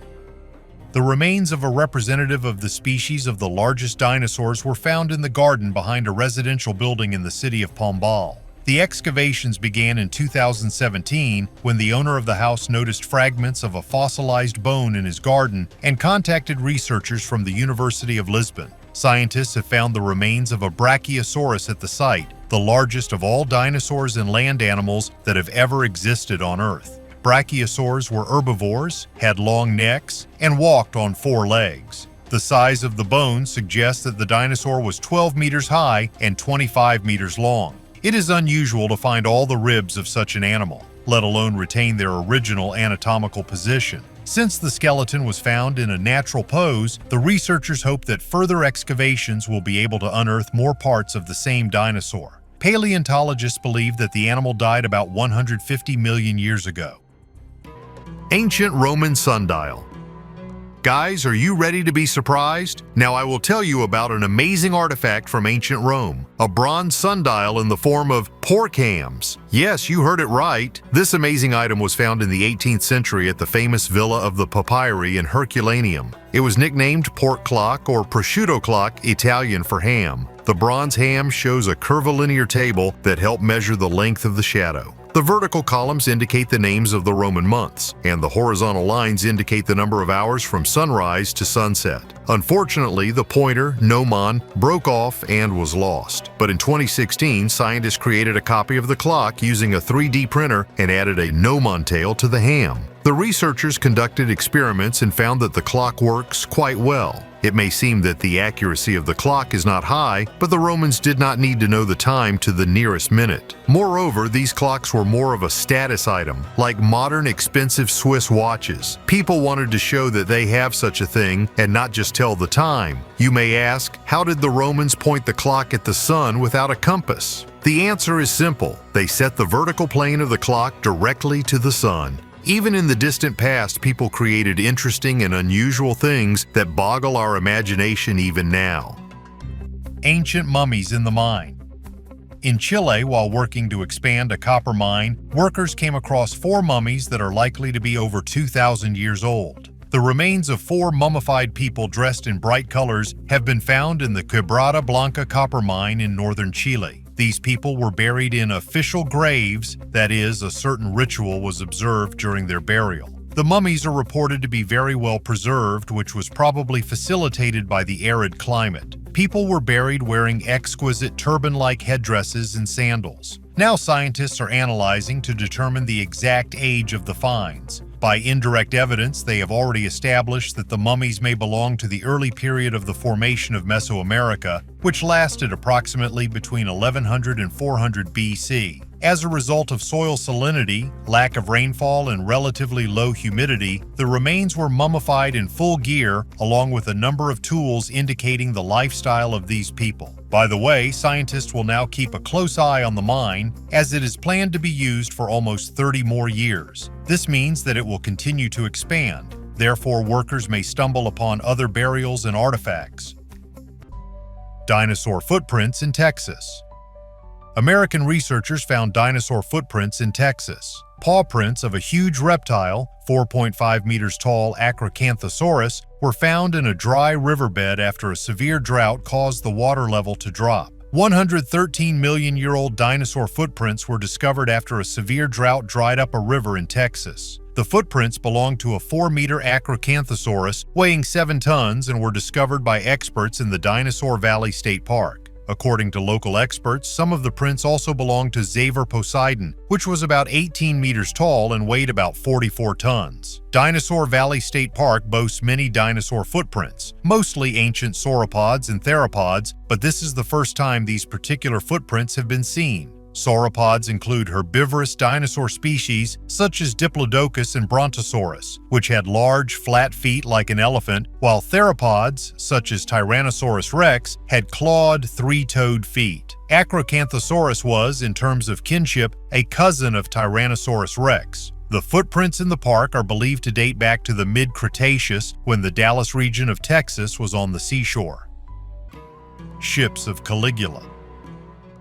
The remains of a representative of the species of the largest dinosaurs were found in the garden behind a residential building in the city of Pombal. The excavations began in 2017 when the owner of the house noticed fragments of a fossilized bone in his garden and contacted researchers from the University of Lisbon. Scientists have found the remains of a brachiosaurus at the site, the largest of all dinosaurs and land animals that have ever existed on Earth. Brachiosaurs were herbivores, had long necks, and walked on 4 legs. The size of the bones suggests that the dinosaur was 12 meters high and 25 meters long. It is unusual to find all the ribs of such an animal, let alone retain their original anatomical position. Since the skeleton was found in a natural pose, the researchers hope that further excavations will be able to unearth more parts of the same dinosaur. Paleontologists believe that the animal died about 150 million years ago. Ancient Roman sundial. Guys, are you ready to be surprised? Now I will tell you about an amazing artifact from ancient Rome, a bronze sundial in the form of pork hams. Yes, you heard it right. This amazing item was found in the 18th century at the famous Villa of the Papyri in Herculaneum. It was nicknamed pork clock or prosciutto clock, Italian for ham. The bronze ham shows a curvilinear table that helped measure the length of the shadow. The vertical columns indicate the names of the Roman months, and the horizontal lines indicate the number of hours from sunrise to sunset. Unfortunately, the pointer, gnomon, broke off and was lost. But in 2016, scientists created a copy of the clock using a 3D printer and added a gnomon tail to the ham. The researchers conducted experiments and found that the clock works quite well. It may seem that the accuracy of the clock is not high, but the Romans did not need to know the time to the nearest minute. Moreover, these clocks were more of a status item, like modern expensive Swiss watches. People wanted to show that they have such a thing and not just tell the time. You may ask, how did the Romans point the clock at the sun without a compass? The answer is simple. They set the vertical plane of the clock directly to the sun. Even in the distant past, people created interesting and unusual things that boggle our imagination even now. Ancient mummies in the mine. In Chile, while working to expand a copper mine, workers came across 4 mummies that are likely to be over 2,000 years old. The remains of 4 mummified people dressed in bright colors have been found in the Quebrada Blanca copper mine in northern Chile. These people were buried in official graves, that is, a certain ritual was observed during their burial. The mummies are reported to be very well preserved, which was probably facilitated by the arid climate. People were buried wearing exquisite turban-like headdresses and sandals. Now scientists are analyzing to determine the exact age of the finds. By indirect evidence, they have already established that the mummies may belong to the early period of the formation of Mesoamerica, which lasted approximately between 1100 and 400 BC. As a result of soil salinity, lack of rainfall, and relatively low humidity, the remains were mummified in full gear, along with a number of tools indicating the lifestyle of these people. By the way, scientists will now keep a close eye on the mine, as it is planned to be used for almost 30 more years. This means that it will continue to expand. Therefore, workers may stumble upon other burials and artifacts. Dinosaur footprints in Texas. American researchers found dinosaur footprints in Texas. Paw prints of a huge reptile, 4.5 meters tall Acrocanthosaurus, were found in a dry riverbed after a severe drought caused the water level to drop. 113-million-year-old dinosaur footprints were discovered after a severe drought dried up a river in Texas. The footprints belonged to a 4-meter Acrocanthosaurus weighing 7 tons and were discovered by experts in the Dinosaur Valley State Park. According to local experts, some of the prints also belonged to Xaver Poseidon, which was about 18 meters tall and weighed about 44 tons. Dinosaur Valley State Park boasts many dinosaur footprints, mostly ancient sauropods and theropods, but this is the first time these particular footprints have been seen. Sauropods include herbivorous dinosaur species such as Diplodocus and Brontosaurus, which had large, flat feet like an elephant, while theropods, such as Tyrannosaurus rex, had clawed, three-toed feet. Acrocanthosaurus was, in terms of kinship, a cousin of Tyrannosaurus rex. The footprints in the park are believed to date back to the mid-Cretaceous, when the Dallas region of Texas was on the seashore. Ships of Caligula.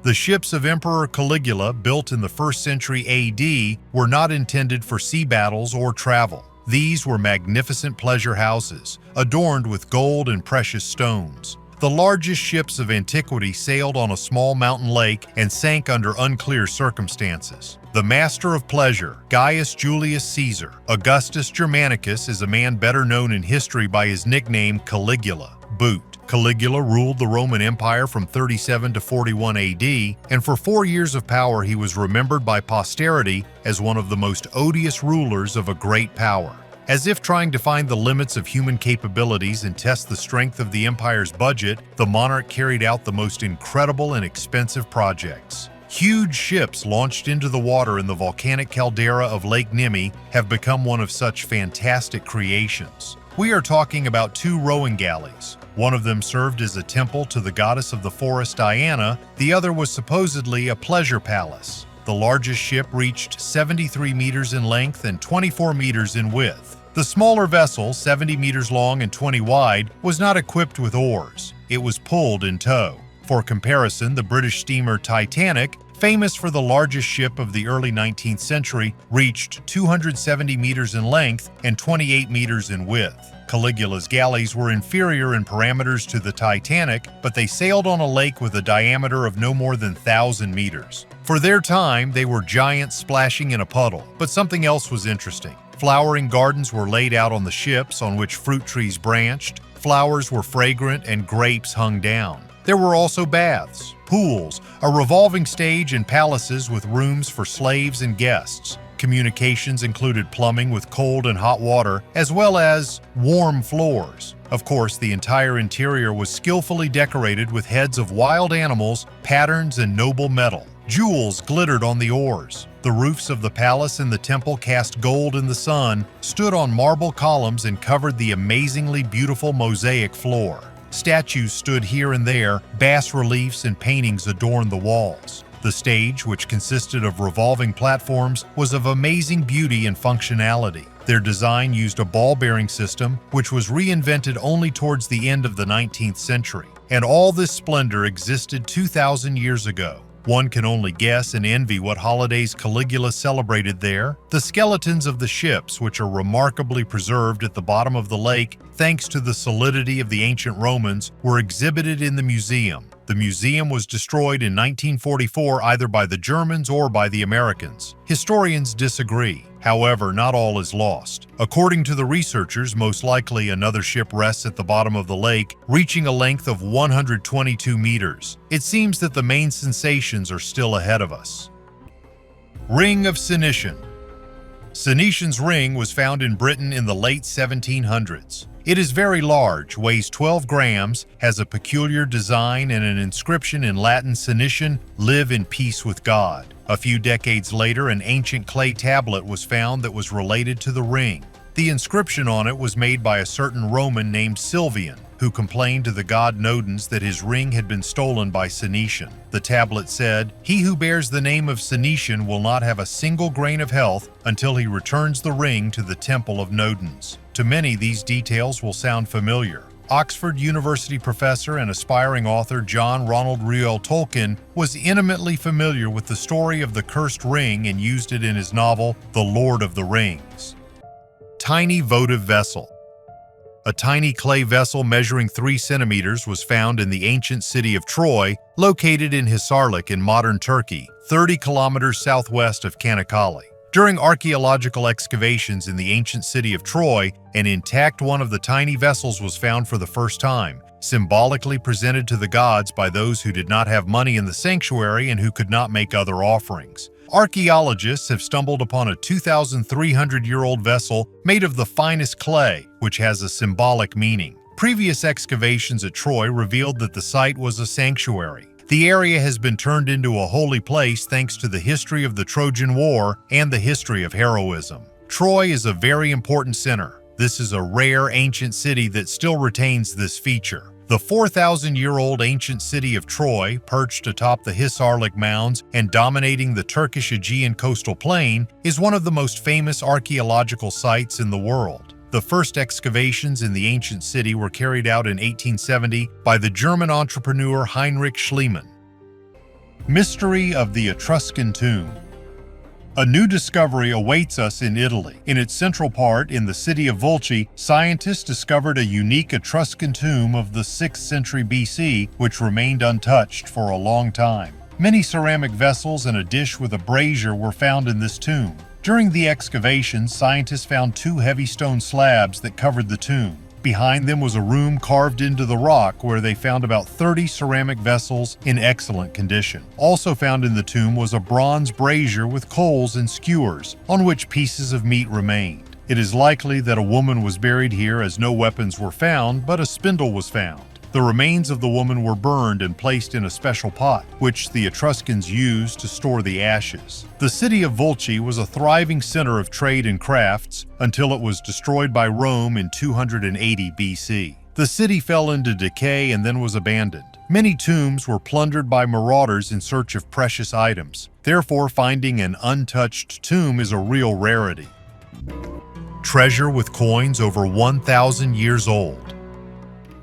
The ships of Emperor Caligula, built in the 1st century AD, were not intended for sea battles or travel. These were magnificent pleasure houses, adorned with gold and precious stones. The largest ships of antiquity sailed on a small mountain lake and sank under unclear circumstances. The master of pleasure, Gaius Julius Caesar, Augustus Germanicus, is a man better known in history by his nickname Caligula, Boot. Caligula ruled the Roman Empire from 37 to 41 AD, and for 4 years of power he was remembered by posterity as one of the most odious rulers of a great power. As if trying to find the limits of human capabilities and test the strength of the empire's budget, the monarch carried out the most incredible and expensive projects. Huge ships launched into the water in the volcanic caldera of Lake Nemi have become one of such fantastic creations. We are talking about 2 rowing galleys. One of them served as a temple to the goddess of the forest Diana, the other was supposedly a pleasure palace. The largest ship reached 73 meters in length and 24 meters in width. The smaller vessel, 70 meters long and 20 wide, was not equipped with oars. It was pulled in tow. For comparison, the British steamer Titanic, famous for the largest ship of the early 19th century, reached 270 meters in length and 28 meters in width. Caligula's galleys were inferior in parameters to the Titanic, but they sailed on a lake with a diameter of no more than 1,000 meters. For their time, they were giants splashing in a puddle, but something else was interesting. Flowering gardens were laid out on the ships on which fruit trees branched, flowers were fragrant, and grapes hung down. There were also baths, pools, a revolving stage, and palaces with rooms for slaves and guests. Communications included plumbing with cold and hot water, as well as warm floors. Of course, the entire interior was skillfully decorated with heads of wild animals, patterns, and noble metal. Jewels glittered on the oars. The roofs of the palace and the temple cast gold in the sun, stood on marble columns, and covered the amazingly beautiful mosaic floor. Statues stood here and there, bas-reliefs and paintings adorned the walls. The stage, which consisted of revolving platforms, was of amazing beauty and functionality. Their design used a ball-bearing system, which was reinvented only towards the end of the 19th century. And all this splendor existed 2,000 years ago. One can only guess and envy what holidays Caligula celebrated there. The skeletons of the ships, which are remarkably preserved at the bottom of the lake thanks to the solidity of the ancient Romans, were exhibited in the museum. The museum was destroyed in 1944 either by the Germans or by the Americans. Historians disagree. However, not all is lost. According to the researchers, most likely another ship rests at the bottom of the lake, reaching a length of 122 meters. It seems that the main sensations are still ahead of us. Ring of Senician. Senician's ring was found in Britain in the late 1700s. It is very large, weighs 12 grams, has a peculiar design and an inscription in Latin Senician, "Live in peace with God." A few decades later, an ancient clay tablet was found that was related to the ring. The inscription on it was made by a certain Roman named Silvian, who complained to the god Nodens that his ring had been stolen by Senician. The tablet said, "He who bears the name of Senician will not have a single grain of health until he returns the ring to the temple of Nodens." To many, these details will sound familiar. Oxford University professor and aspiring author John Ronald Reuel Tolkien was intimately familiar with the story of the cursed ring and used it in his novel, The Lord of the Rings. Tiny votive vessel. A tiny clay vessel measuring 3 centimeters was found in the ancient city of Troy, located in Hisarlik in modern Turkey, 30 kilometers southwest of Çanakkale. During archaeological excavations in the ancient city of Troy, an intact one of the tiny vessels was found for the first time, symbolically presented to the gods by those who did not have money in the sanctuary and who could not make other offerings. Archaeologists have stumbled upon a 2,300-year-old vessel made of the finest clay, which has a symbolic meaning. Previous excavations at Troy revealed that the site was a sanctuary. The area has been turned into a holy place thanks to the history of the Trojan War and the history of heroism. Troy is a very important center. This is a rare ancient city that still retains this feature. The 4,000-year-old ancient city of Troy, perched atop the Hisarlik Mounds and dominating the Turkish Aegean coastal plain, is one of the most famous archaeological sites in the world. The first excavations in the ancient city were carried out in 1870 by the German entrepreneur Heinrich Schliemann. Mystery of the Etruscan Tomb. A new discovery awaits us in Italy. In its central part, in the city of Volci, scientists discovered a unique Etruscan tomb of the 6th century BC, which remained untouched for a long time. Many ceramic vessels and a dish with a brazier were found in this tomb. During the excavations, scientists found 2 heavy stone slabs that covered the tomb. Behind them was a room carved into the rock where they found about 30 ceramic vessels in excellent condition. Also found in the tomb was a bronze brazier with coals and skewers, on which pieces of meat remained. It is likely that a woman was buried here as no weapons were found, but a spindle was found. The remains of the woman were burned and placed in a special pot, which the Etruscans used to store the ashes. The city of Volci was a thriving center of trade and crafts until it was destroyed by Rome in 280 BC. The city fell into decay and then was abandoned. Many tombs were plundered by marauders in search of precious items. Therefore, finding an untouched tomb is a real rarity. Treasure with coins over 1,000 years old.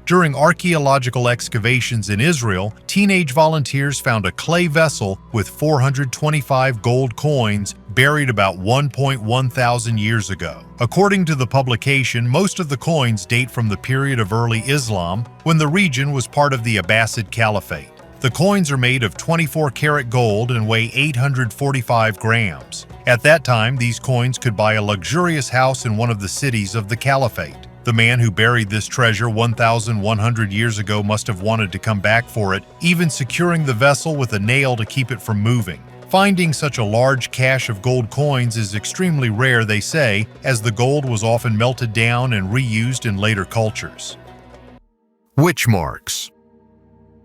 During archaeological excavations in Israel, teenage volunteers found a clay vessel with 425 gold coins buried about 1.1 thousand years ago. According to the publication, most of the coins date from the period of early Islam, when the region was part of the Abbasid Caliphate. The coins are made of 24-karat gold and weigh 845 grams. At that time, these coins could buy a luxurious house in one of the cities of the Caliphate. The man who buried this treasure 1,100 years ago must have wanted to come back for it, even securing the vessel with a nail to keep it from moving. Finding such a large cache of gold coins is extremely rare, they say, as the gold was often melted down and reused in later cultures. Witch marks.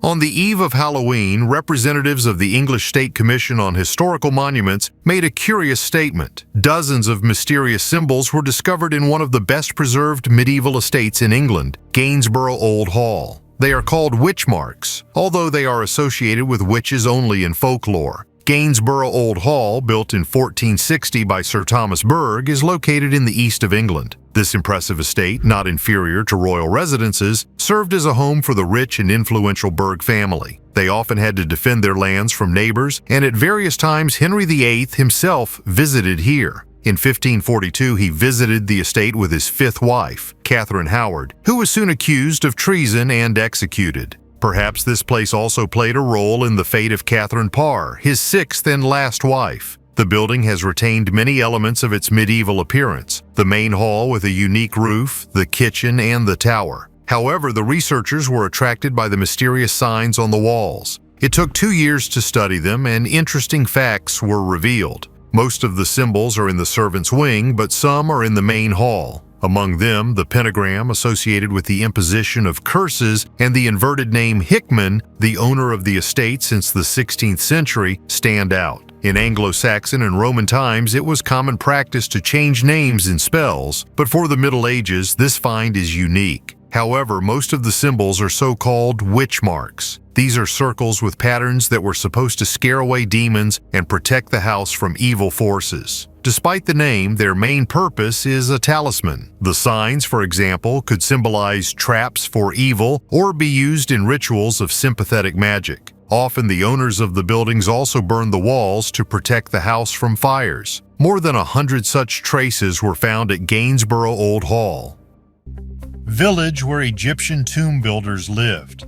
On the eve of Halloween, representatives of the English State Commission on Historical Monuments made a curious statement. Dozens of mysterious symbols were discovered in one of the best-preserved medieval estates in England, Gainsborough Old Hall. They are called witch marks, although they are associated with witches only in folklore. Gainsborough Old Hall, built in 1460 by Sir Thomas Burgh, is located in the east of England. This impressive estate, not inferior to royal residences, served as a home for the rich and influential Burgh family. They often had to defend their lands from neighbors, and at various times Henry VIII himself visited here. In 1542, he visited the estate with his 5th wife, Catherine Howard, who was soon accused of treason and executed. Perhaps this place also played a role in the fate of Catherine Parr, his 6th and last wife. The building has retained many elements of its medieval appearance, the main hall with a unique roof, the kitchen, and the tower. However, the researchers were attracted by the mysterious signs on the walls. It took 2 years to study them, and interesting facts were revealed. Most of the symbols are in the servants' wing, but some are in the main hall. Among them, the pentagram associated with the imposition of curses and the inverted name Hickman, the owner of the estate since the 16th century, stand out. In Anglo-Saxon and Roman times, it was common practice to change names and spells, but for the Middle Ages, this find is unique. However, most of the symbols are so-called witch marks. These are circles with patterns that were supposed to scare away demons and protect the house from evil forces. Despite the name, their main purpose is a talisman. The signs, for example, could symbolize traps for evil or be used in rituals of sympathetic magic. Often the owners of the buildings also burned the walls to protect the house from fires. More than 100 such traces were found at Gainsborough Old Hall. Village where Egyptian tomb builders lived.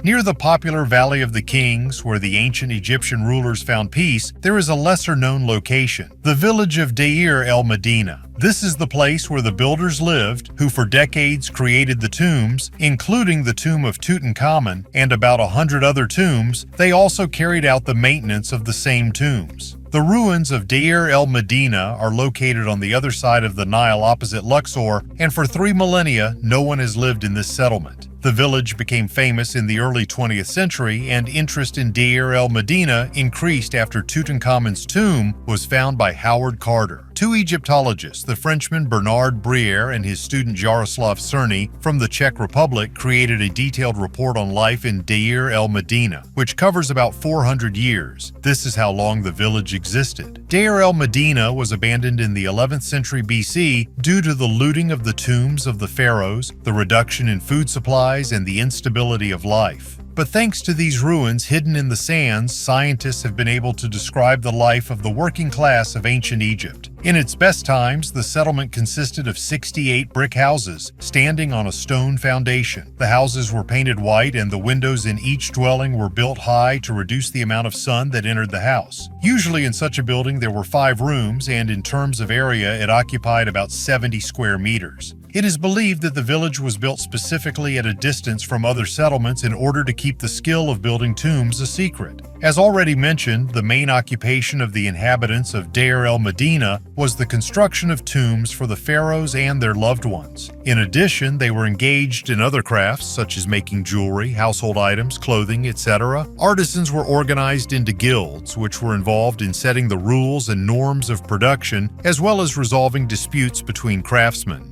Near the popular Valley of the Kings, where the ancient Egyptian rulers found peace, there is a lesser-known location, the village of Deir el-Medina. This is the place where the builders lived, who for decades created the tombs, including the tomb of Tutankhamun and about 100 other tombs. They also carried out the maintenance of the same tombs. The ruins of Deir el-Medina are located on the other side of the Nile opposite Luxor, and for 3 millennia, no one has lived in this settlement. The village became famous in the early 20th century, and interest in Deir el-Medina increased after Tutankhamun's tomb was found by Howard Carter. 2 Egyptologists, the Frenchman Bernard Briere and his student Jaroslav Cerny from the Czech Republic, created a detailed report on life in Deir el-Medina, which covers about 400 years. This is how long the village existed. Deir el-Medina was abandoned in the 11th century BC due to the looting of the tombs of the pharaohs, the reduction in food supplies, and the instability of life. But thanks to these ruins hidden in the sands, scientists have been able to describe the life of the working class of ancient Egypt. In its best times, the settlement consisted of 68 brick houses, standing on a stone foundation. The houses were painted white, and the windows in each dwelling were built high to reduce the amount of sun that entered the house. Usually in such a building there were 5 rooms, and in terms of area it occupied about 70 square meters. It is believed that the village was built specifically at a distance from other settlements in order to keep the skill of building tombs a secret. As already mentioned, the main occupation of the inhabitants of Deir el-Medina was the construction of tombs for the pharaohs and their loved ones. In addition, they were engaged in other crafts such as making jewelry, household items, clothing, etc. Artisans were organized into guilds, which were involved in setting the rules and norms of production, as well as resolving disputes between craftsmen.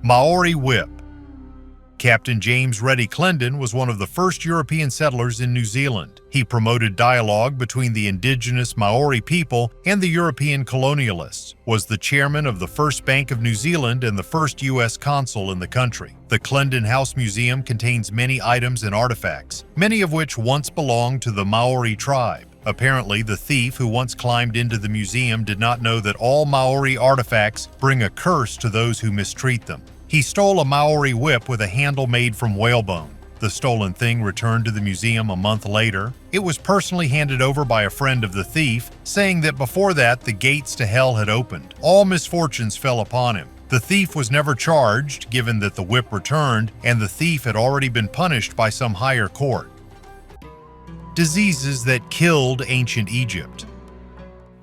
Mori Whip. Captain James Reddy Clendon was one of the first European settlers in New Zealand. He promoted dialogue between the indigenous Maori people and the European colonialists, was the chairman of the First Bank of New Zealand and the first U.S. consul in the country. The Clendon House Museum contains many items and artifacts, many of which once belonged to the Maori tribe. Apparently, the thief who once climbed into the museum did not know that all Maori artifacts bring a curse to those who mistreat them. He stole a Mori Whip with a handle made from whalebone. The stolen thing returned to the museum a month later. It was personally handed over by a friend of the thief, saying that before that the gates to hell had opened. All misfortunes fell upon him. The thief was never charged, given that the whip returned, and the thief had already been punished by some higher court. Diseases that killed ancient Egypt.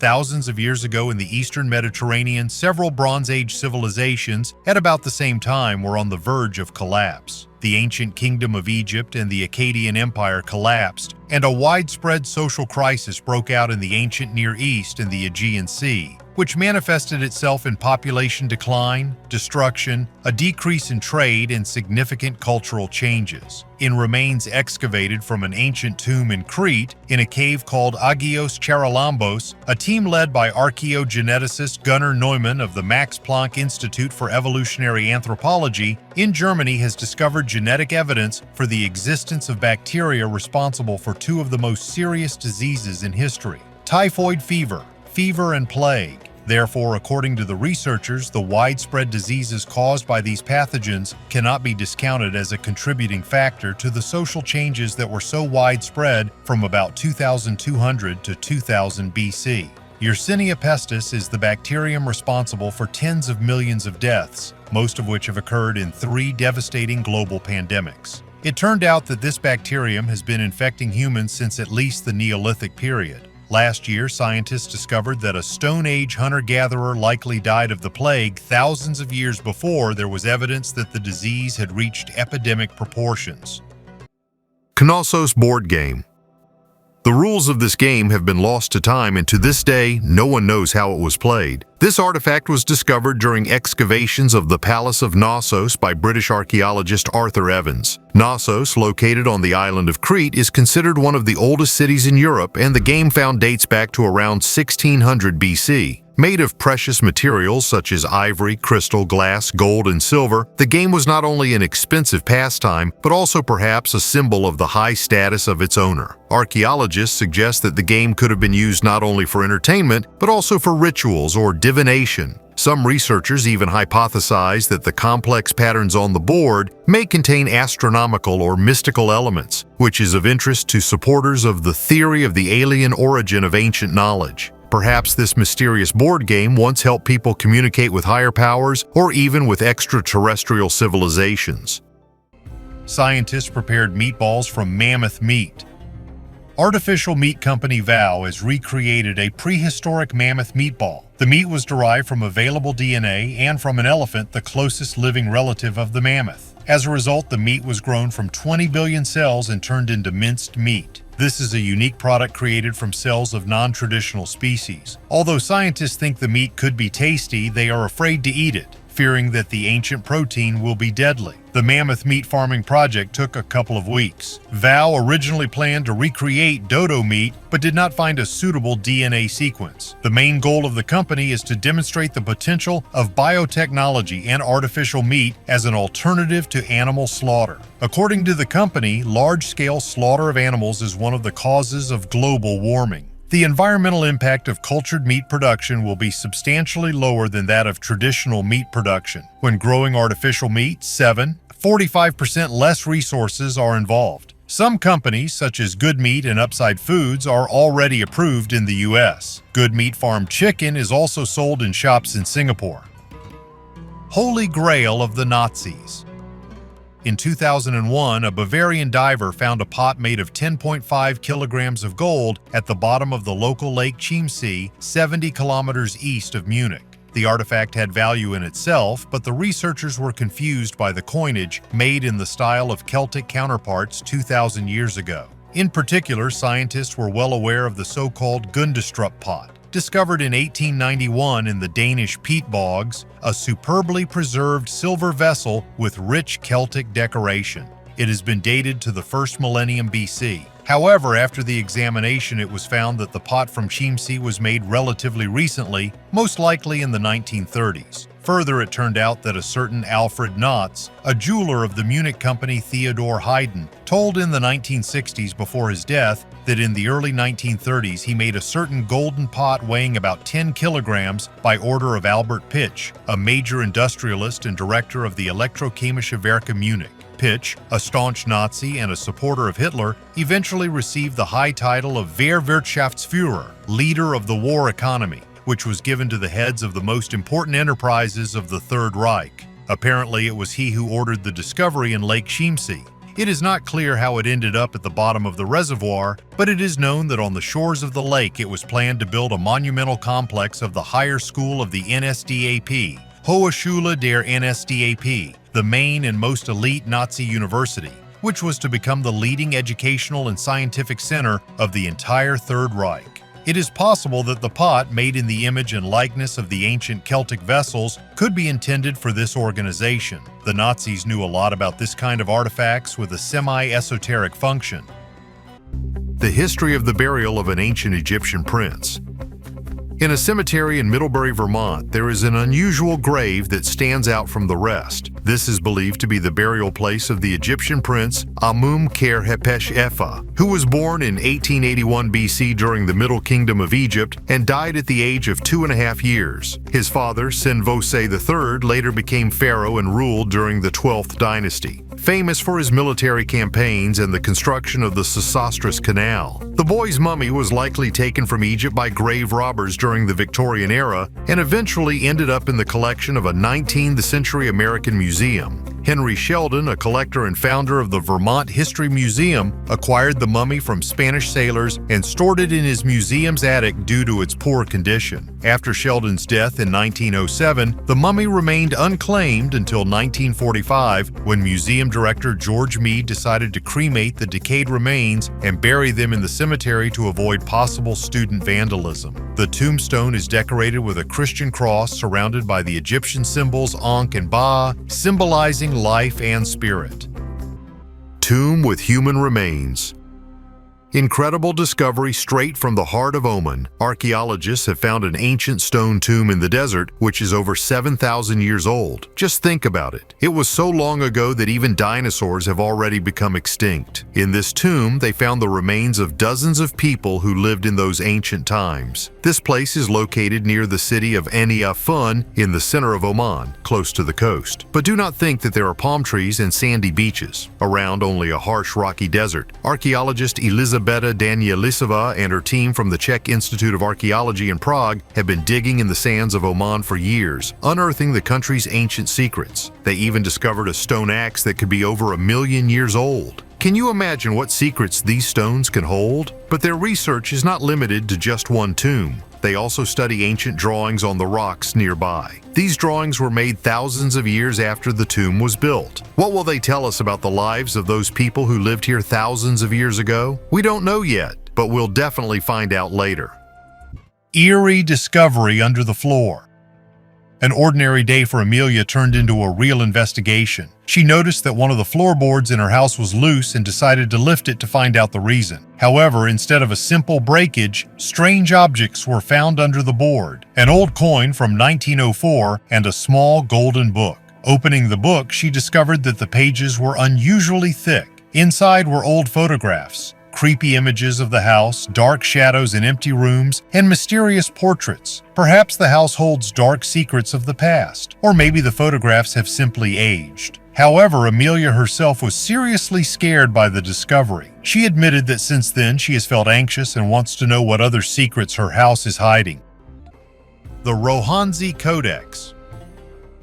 Thousands of years ago in the eastern Mediterranean, several Bronze Age civilizations at about the same time were on the verge of collapse. The ancient kingdom of Egypt and the Akkadian Empire collapsed, and a widespread social crisis broke out in the ancient Near East and the Aegean Sea, which manifested itself in population decline, destruction, a decrease in trade, and significant cultural changes. In remains excavated from an ancient tomb in Crete, in a cave called Agios Charalambos, a team led by archaeogeneticist Gunnar Neumann of the Max Planck Institute for Evolutionary Anthropology in Germany has discovered genetic evidence for the existence of bacteria responsible for 2 of the most serious diseases in history: typhoid fever and plague. Therefore, according to the researchers, the widespread diseases caused by these pathogens cannot be discounted as a contributing factor to the social changes that were so widespread from about 2200 to 2000 BC. Yersinia pestis is the bacterium responsible for tens of millions of deaths, most of which have occurred in 3 devastating global pandemics. It turned out that this bacterium has been infecting humans since at least the Neolithic period. Last year, scientists discovered that a Stone Age hunter-gatherer likely died of the plague thousands of years before there was evidence that the disease had reached epidemic proportions. Knossos board game. The rules of this game have been lost to time, and to this day, no one knows how it was played. This artifact was discovered during excavations of the Palace of Knossos by British archaeologist Arthur Evans. Knossos, located on the island of Crete, is considered one of the oldest cities in Europe, and the game found dates back to around 1600 BC. Made of precious materials such as ivory, crystal, glass, gold, and silver, the game was not only an expensive pastime, but also perhaps a symbol of the high status of its owner. Archaeologists suggest that the game could have been used not only for entertainment, but also for rituals or divination. Some researchers even hypothesize that the complex patterns on the board may contain astronomical or mystical elements, which is of interest to supporters of the theory of the alien origin of ancient knowledge. Perhaps this mysterious board game once helped people communicate with higher powers or even with extraterrestrial civilizations. Scientists prepared meatballs from mammoth meat. Artificial meat company Vow has recreated a prehistoric mammoth meatball. The meat was derived from available DNA and from an elephant, the closest living relative of the mammoth. As a result, the meat was grown from 20 billion cells and turned into minced meat. This is a unique product created from cells of non-traditional species. Although scientists think the meat could be tasty, they are afraid to eat it, fearing that the ancient protein will be deadly. The mammoth meat farming project took a couple of weeks. Vow originally planned to recreate dodo meat, but did not find a suitable DNA sequence. The main goal of the company is to demonstrate the potential of biotechnology and artificial meat as an alternative to animal slaughter. According to the company, large-scale slaughter of animals is one of the causes of global warming. The environmental impact of cultured meat production will be substantially lower than that of traditional meat production. When growing artificial meat, 45% less resources are involved. Some companies, such as Good Meat and Upside Foods, are already approved in the US. Good Meat Farm chicken is also sold in shops in Singapore. Holy Grail of the Nazis. In 2001, a Bavarian diver found a pot made of 10.5 kilograms of gold at the bottom of the local Lake Chiemsee, 70 kilometers east of Munich. The artifact had value in itself, but the researchers were confused by the coinage made in the style of Celtic counterparts 2,000 years ago. In particular, scientists were well aware of the so-called Gundestrup pot. Discovered in 1891 in the Danish peat bogs, a superbly preserved silver vessel with rich Celtic decoration. It has been dated to the first millennium BC. However, after the examination, it was found that the pot from Chiemsee was made relatively recently, most likely in the 1930s. Further, it turned out that a certain Alfred Notz, a jeweler of the Munich company Theodor Hayden, told in the 1960s before his death that in the early 1930s he made a certain golden pot weighing about 10 kilograms by order of Albert Pitch, a major industrialist and director of the Elektrochemische Werke Munich. Pitch, a staunch Nazi and a supporter of Hitler, eventually received the high title of Wehrwirtschaftsführer, leader of the war economy, which was given to the heads of the most important enterprises of the Third Reich. Apparently, it was he who ordered the discovery in Lake Chiemsee. It is not clear how it ended up at the bottom of the reservoir, but it is known that on the shores of the lake it was planned to build a monumental complex of the higher school of the NSDAP, Hohe Schule der NSDAP, the main and most elite Nazi university, which was to become the leading educational and scientific center of the entire Third Reich. It is possible that the pot, made in the image and likeness of the ancient Celtic vessels, could be intended for this organization. The Nazis knew a lot about this kind of artifacts with a semi-esoteric function. The history of the burial of an ancient Egyptian prince. In a cemetery in Middlebury, Vermont, there is an unusual grave that stands out from the rest. This is believed to be the burial place of the Egyptian prince Amun-Kher-Hepesh-Efa, who was born in 1881 BC during the Middle Kingdom of Egypt and died at the age of 2.5 years. His father, Senvose III, later became pharaoh and ruled during the 12th dynasty, famous for his military campaigns and the construction of the Sesostris Canal. The boy's mummy was likely taken from Egypt by grave robbers during the Victorian era and eventually ended up in the collection of a 19th century American museum. Henry Sheldon, a collector and founder of the Vermont History Museum, acquired the mummy from Spanish sailors and stored it in his museum's attic due to its poor condition. After Sheldon's death in 1907, the mummy remained unclaimed until 1945, when museum director George Meade decided to cremate the decayed remains and bury them in the cemetery to avoid possible student vandalism. The tombstone is decorated with a Christian cross surrounded by the Egyptian symbols Ankh and Ba, symbolizing life and spirit. Tomb with human remains. Incredible discovery straight from the heart of Oman. Archaeologists have found an ancient stone tomb in the desert, which is over 7,000 years old. Just think about it. It was so long ago that even dinosaurs have already become extinct. In this tomb, they found the remains of dozens of people who lived in those ancient times. This place is located near the city of Fun in the center of Oman, close to the coast. But do not think that there are palm trees and sandy beaches. Around only a harsh rocky desert. Archaeologist Elizabeta Danielisova and her team from the Czech Institute of Archaeology in Prague have been digging in the sands of Oman for years, unearthing the country's ancient secrets. They even discovered a stone axe that could be over 1,000,000 years old. Can you imagine what secrets these stones can hold? But their research is not limited to just one tomb. They also study ancient drawings on the rocks nearby. These drawings were made thousands of years after the tomb was built. What will they tell us about the lives of those people who lived here thousands of years ago? We don't know yet, but we'll definitely find out later. Eerie discovery under the floor. An ordinary day for Amelia turned into a real investigation. She noticed that one of the floorboards in her house was loose and decided to lift it to find out the reason. However, instead of a simple breakage, strange objects were found under the board. An old coin from 1904 and a small golden book. Opening the book, she discovered that the pages were unusually thick. Inside were old photographs, creepy images of the house, dark shadows in empty rooms, and mysterious portraits. Perhaps the house holds dark secrets of the past, or maybe the photographs have simply aged. However, Amelia herself was seriously scared by the discovery. She admitted that since then she has felt anxious and wants to know what other secrets her house is hiding. The Rohanzi Codex.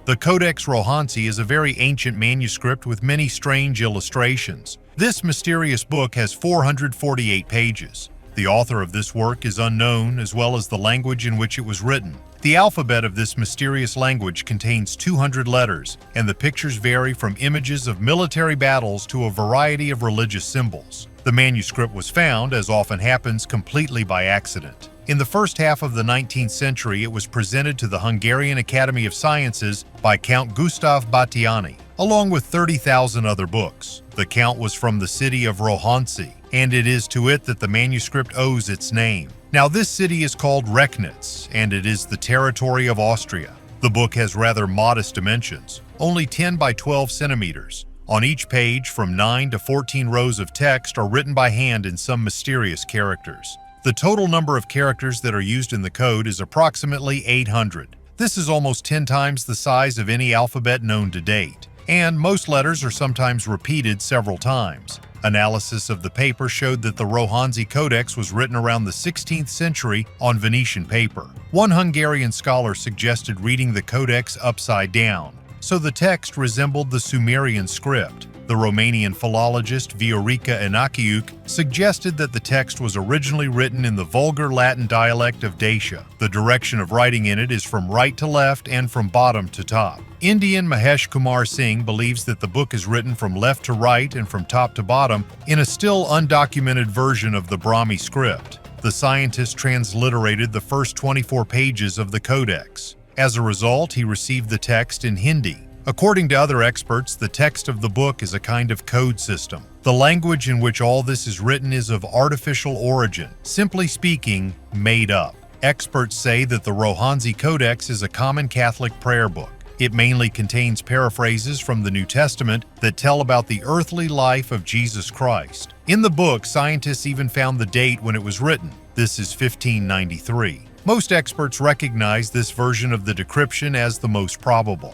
The Codex Rohanzi is a very ancient manuscript with many strange illustrations. This mysterious book has 448 pages. The author of this work is unknown, as well as the language in which it was written. The alphabet of this mysterious language contains 200 letters, and the pictures vary from images of military battles to a variety of religious symbols. The manuscript was found, as often happens, completely by accident. In the first half of the 19th century, it was presented to the Hungarian Academy of Sciences by Count Gustav Battiani, along with 30,000 other books. The count was from the city of Rohanzi, and it is to it that the manuscript owes its name. Now, this city is called Rechnitz, and it is the territory of Austria. The book has rather modest dimensions, only 10 by 12 centimeters. On each page, from 9 to 14 rows of text are written by hand in some mysterious characters. The total number of characters that are used in the code is approximately 800. This is almost 10 times the size of any alphabet known to date, and most letters are sometimes repeated several times. Analysis of the paper showed that the Rohanzi Codex was written around the 16th century on Venetian paper. One Hungarian scholar suggested reading the codex upside down, so the text resembled the Sumerian script. The Romanian philologist Viorica Enachiuc suggested that the text was originally written in the vulgar Latin dialect of Dacia. The direction of writing in it is from right to left and from bottom to top. Indian Mahesh Kumar Singh believes that the book is written from left to right and from top to bottom in a still undocumented version of the Brahmi script. The scientist transliterated the first 24 pages of the codex. As a result, he received the text in Hindi. According to other experts, the text of the book is a kind of code system. The language in which all this is written is of artificial origin, simply speaking, made up. Experts say that the Rohanzi Codex is a common Catholic prayer book. It mainly contains paraphrases from the New Testament that tell about the earthly life of Jesus Christ. In the book, scientists even found the date when it was written. This is 1593. Most experts recognize this version of the decryption as the most probable.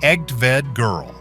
Engraved Girl.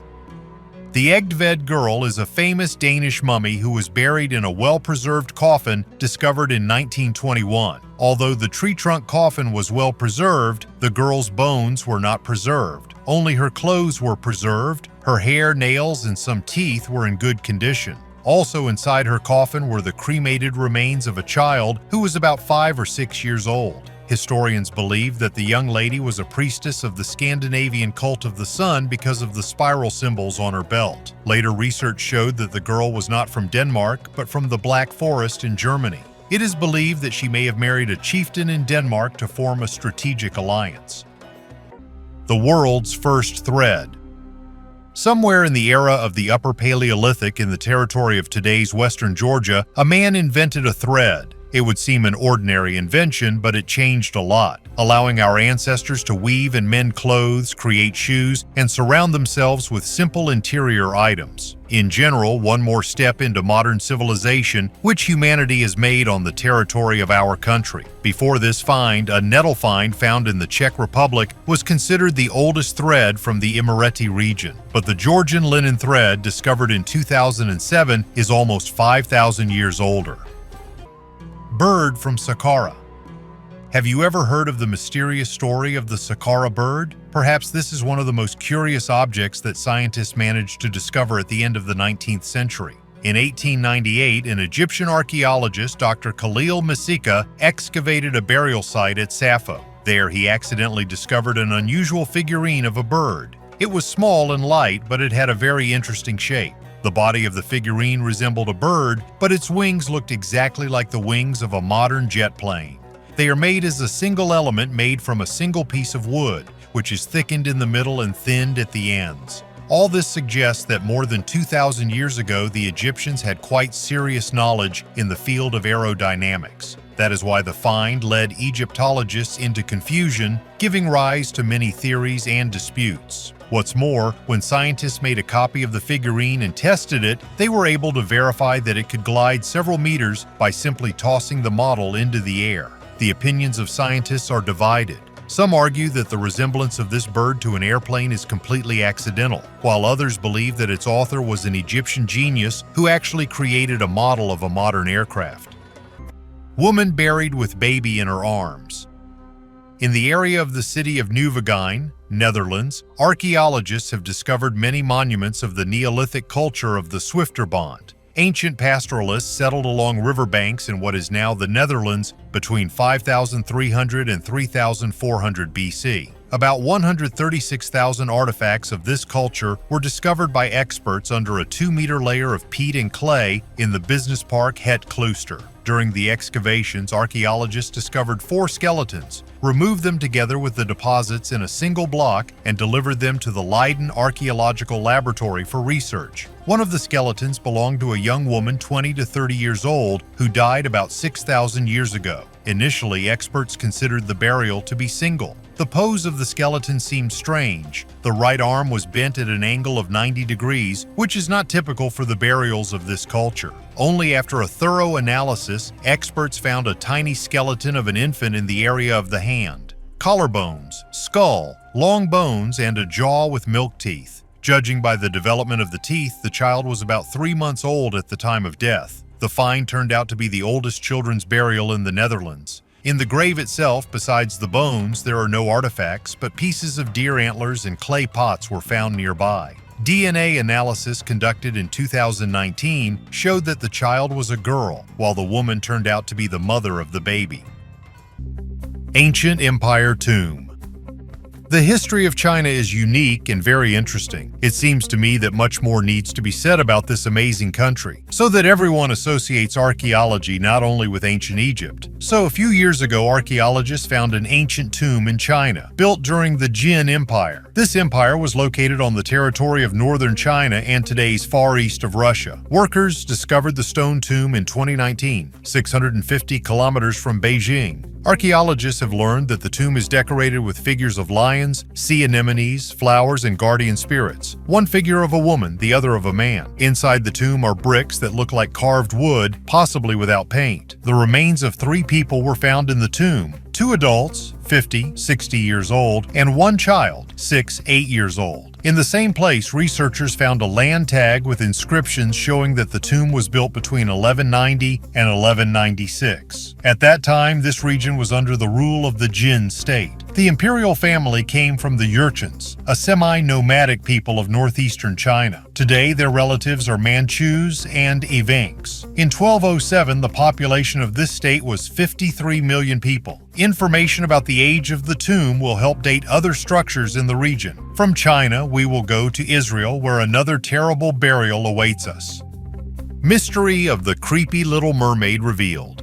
The Engraved Girl is a famous Danish mummy who was buried in a well-preserved coffin discovered in 1921. Although the tree trunk coffin was well preserved, the girl's bones were not preserved. Only her clothes were preserved, her hair, nails, and some teeth were in good condition. Also inside her coffin were the cremated remains of a child who was about 5 or 6 years old. Historians believe that the young lady was a priestess of the Scandinavian cult of the sun because of the spiral symbols on her belt. Later research showed that the girl was not from Denmark, but from the Black Forest in Germany. It is believed that she may have married a chieftain in Denmark to form a strategic alliance. The world's first thread. Somewhere in the era of the Upper Paleolithic in the territory of today's western Georgia, a man invented a thread. It would seem an ordinary invention, but it changed a lot, allowing our ancestors to weave and mend clothes, create shoes, and surround themselves with simple interior items. In general, one more step into modern civilization, which humanity has made on the territory of our country. Before this find, a nettle find found in the Czech Republic was considered the oldest thread from the Immortals region. But the Georgian linen thread, discovered in 2007, is almost 5,000 years older. Bird from Saqqara. Have you ever heard of the mysterious story of the Saqqara bird? Perhaps this is one of the most curious objects that scientists managed to discover at the end of the 19th century. In 1898, an Egyptian archaeologist, Dr. Khalil Masika, excavated a burial site at Sappho. There, he accidentally discovered an unusual figurine of a bird. It was small and light, but it had a very interesting shape. The body of the figurine resembled a bird, but its wings looked exactly like the wings of a modern jet plane. They are made as a single element made from a single piece of wood, which is thickened in the middle and thinned at the ends. All this suggests that more than 2,000 years ago, the Egyptians had quite serious knowledge in the field of aerodynamics. That is why the find led Egyptologists into confusion, giving rise to many theories and disputes. What's more, when scientists made a copy of the figurine and tested it, they were able to verify that it could glide several meters by simply tossing the model into the air. The opinions of scientists are divided. Some argue that the resemblance of this bird to an airplane is completely accidental, while others believe that its author was an Egyptian genius who actually created a model of a modern aircraft. Woman buried with baby in her arms. In the area of the city of Nieuwegein, Netherlands, archaeologists have discovered many monuments of the Neolithic culture of the Zwifterbond. Ancient pastoralists settled along riverbanks in what is now the Netherlands between 5,300 and 3,400 BC. About 136,000 artifacts of this culture were discovered by experts under a 2-meter layer of peat and clay in the business park Het Klooster. During the excavations, archaeologists discovered 4 skeletons, removed them together with the deposits in a single block, and delivered them to the Leiden Archaeological Laboratory for research. One of the skeletons belonged to a young woman 20 to 30 years old who died about 6,000 years ago. Initially, experts considered the burial to be single. The pose of the skeleton seemed strange. The right arm was bent at an angle of 90 degrees, which is not typical for the burials of this culture. Only after a thorough analysis, experts found a tiny skeleton of an infant in the area of the hand. Collarbones, skull, long bones, and a jaw with milk teeth. Judging by the development of the teeth, the child was about 3 months old at the time of death. The find turned out to be the oldest children's burial in the Netherlands. In the grave itself, besides the bones, there are no artifacts, but pieces of deer antlers and clay pots were found nearby. DNA analysis conducted in 2019 showed that the child was a girl, while the woman turned out to be the mother of the baby. Ancient Empire Tomb. The history of China is unique and very interesting. It seems to me that much more needs to be said about this amazing country, so that everyone associates archaeology not only with ancient Egypt. So a few years ago, archaeologists found an ancient tomb in China, built during the Jin Empire. This empire was located on the territory of northern China and today's far east of Russia. Workers discovered the stone tomb in 2019, 650 kilometers from Beijing. Archaeologists have learned that the tomb is decorated with figures of lions, sea anemones, flowers, and guardian spirits. One figure of a woman, the other of a man. Inside the tomb are bricks that look like carved wood, possibly without paint. The remains of 3 people were found in the tomb. 2 adults, 50, 60 years old, and 1 child, 6, 8 years old. In the same place, researchers found a land tag with inscriptions showing that the tomb was built between 1190 and 1196. At that time, this region was under the rule of the Jin state. The imperial family came from the Jurchens, a semi-nomadic people of northeastern China. Today, their relatives are Manchus and Evenks. In 1207, the population of this state was 53 million people. Information about the age of the tomb will help date other structures in the region. From China, we will go to Israel, where another terrible burial awaits us. Mystery of the Creepy Little Mermaid revealed.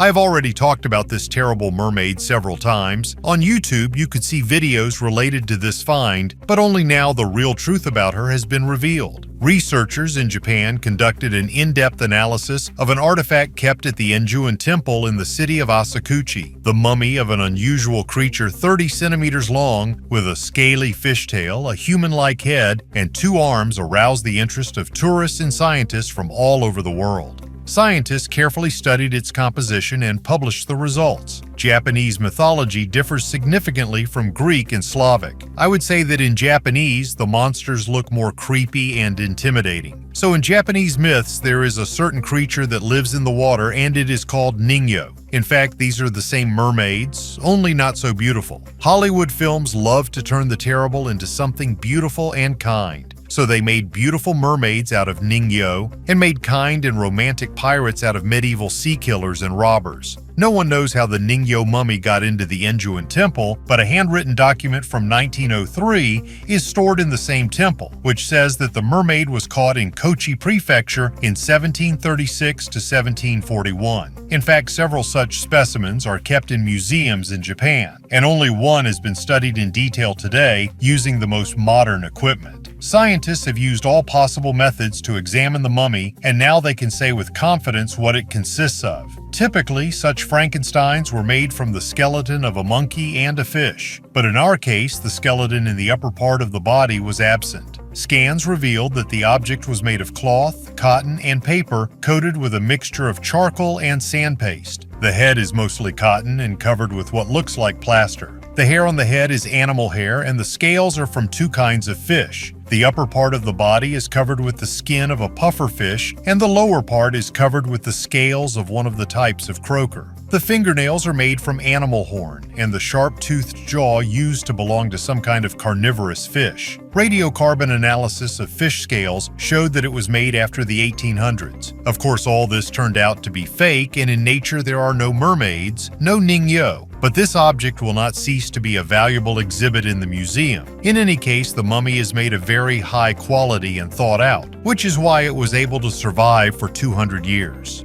I've already talked about this terrible mermaid several times. On YouTube, you could see videos related to this find, but only now the real truth about her has been revealed. Researchers in Japan conducted an in-depth analysis of an artifact kept at the Enjuin Temple in the city of Asakuchi. The mummy of an unusual creature 30 centimeters long, with a scaly fishtail, a human-like head, and 2 arms aroused the interest of tourists and scientists from all over the world. Scientists carefully studied its composition and published the results. Japanese mythology differs significantly from Greek and Slavic. I would say that in Japanese, the monsters look more creepy and intimidating. So in Japanese myths, there is a certain creature that lives in the water and it is called Ningyo. In fact, these are the same mermaids, only not so beautiful. Hollywood films love to turn the terrible into something beautiful and kind. So they made beautiful mermaids out of Ningyo and made kind and romantic pirates out of medieval sea killers and robbers. No one knows how the Ningyo mummy got into the Enjuin Temple, but a handwritten document from 1903 is stored in the same temple, which says that the mermaid was caught in Kochi Prefecture in 1736 to 1741. In fact, several such specimens are kept in museums in Japan, and only one has been studied in detail today using the most modern equipment. Scientists have used all possible methods to examine the mummy, and now they can say with confidence what it consists of. Typically, such Frankensteins were made from the skeleton of a monkey and a fish, but in our case, the skeleton in the upper part of the body was absent. Scans revealed that the object was made of cloth, cotton, and paper coated with a mixture of charcoal and sandpaste. The head is mostly cotton and covered with what looks like plaster. The hair on the head is animal hair, and the scales are from 2 kinds of fish. The upper part of the body is covered with the skin of a puffer fish, and the lower part is covered with the scales of one of the types of croaker. The fingernails are made from animal horn, and the sharp-toothed jaw used to belong to some kind of carnivorous fish. Radiocarbon analysis of fish scales showed that it was made after the 1800s. Of course, all this turned out to be fake, and in nature there are no mermaids, no Ningyo. But this object will not cease to be a valuable exhibit in the museum. In any case, the mummy is made of very high quality and thought out, which is why it was able to survive for 200 years.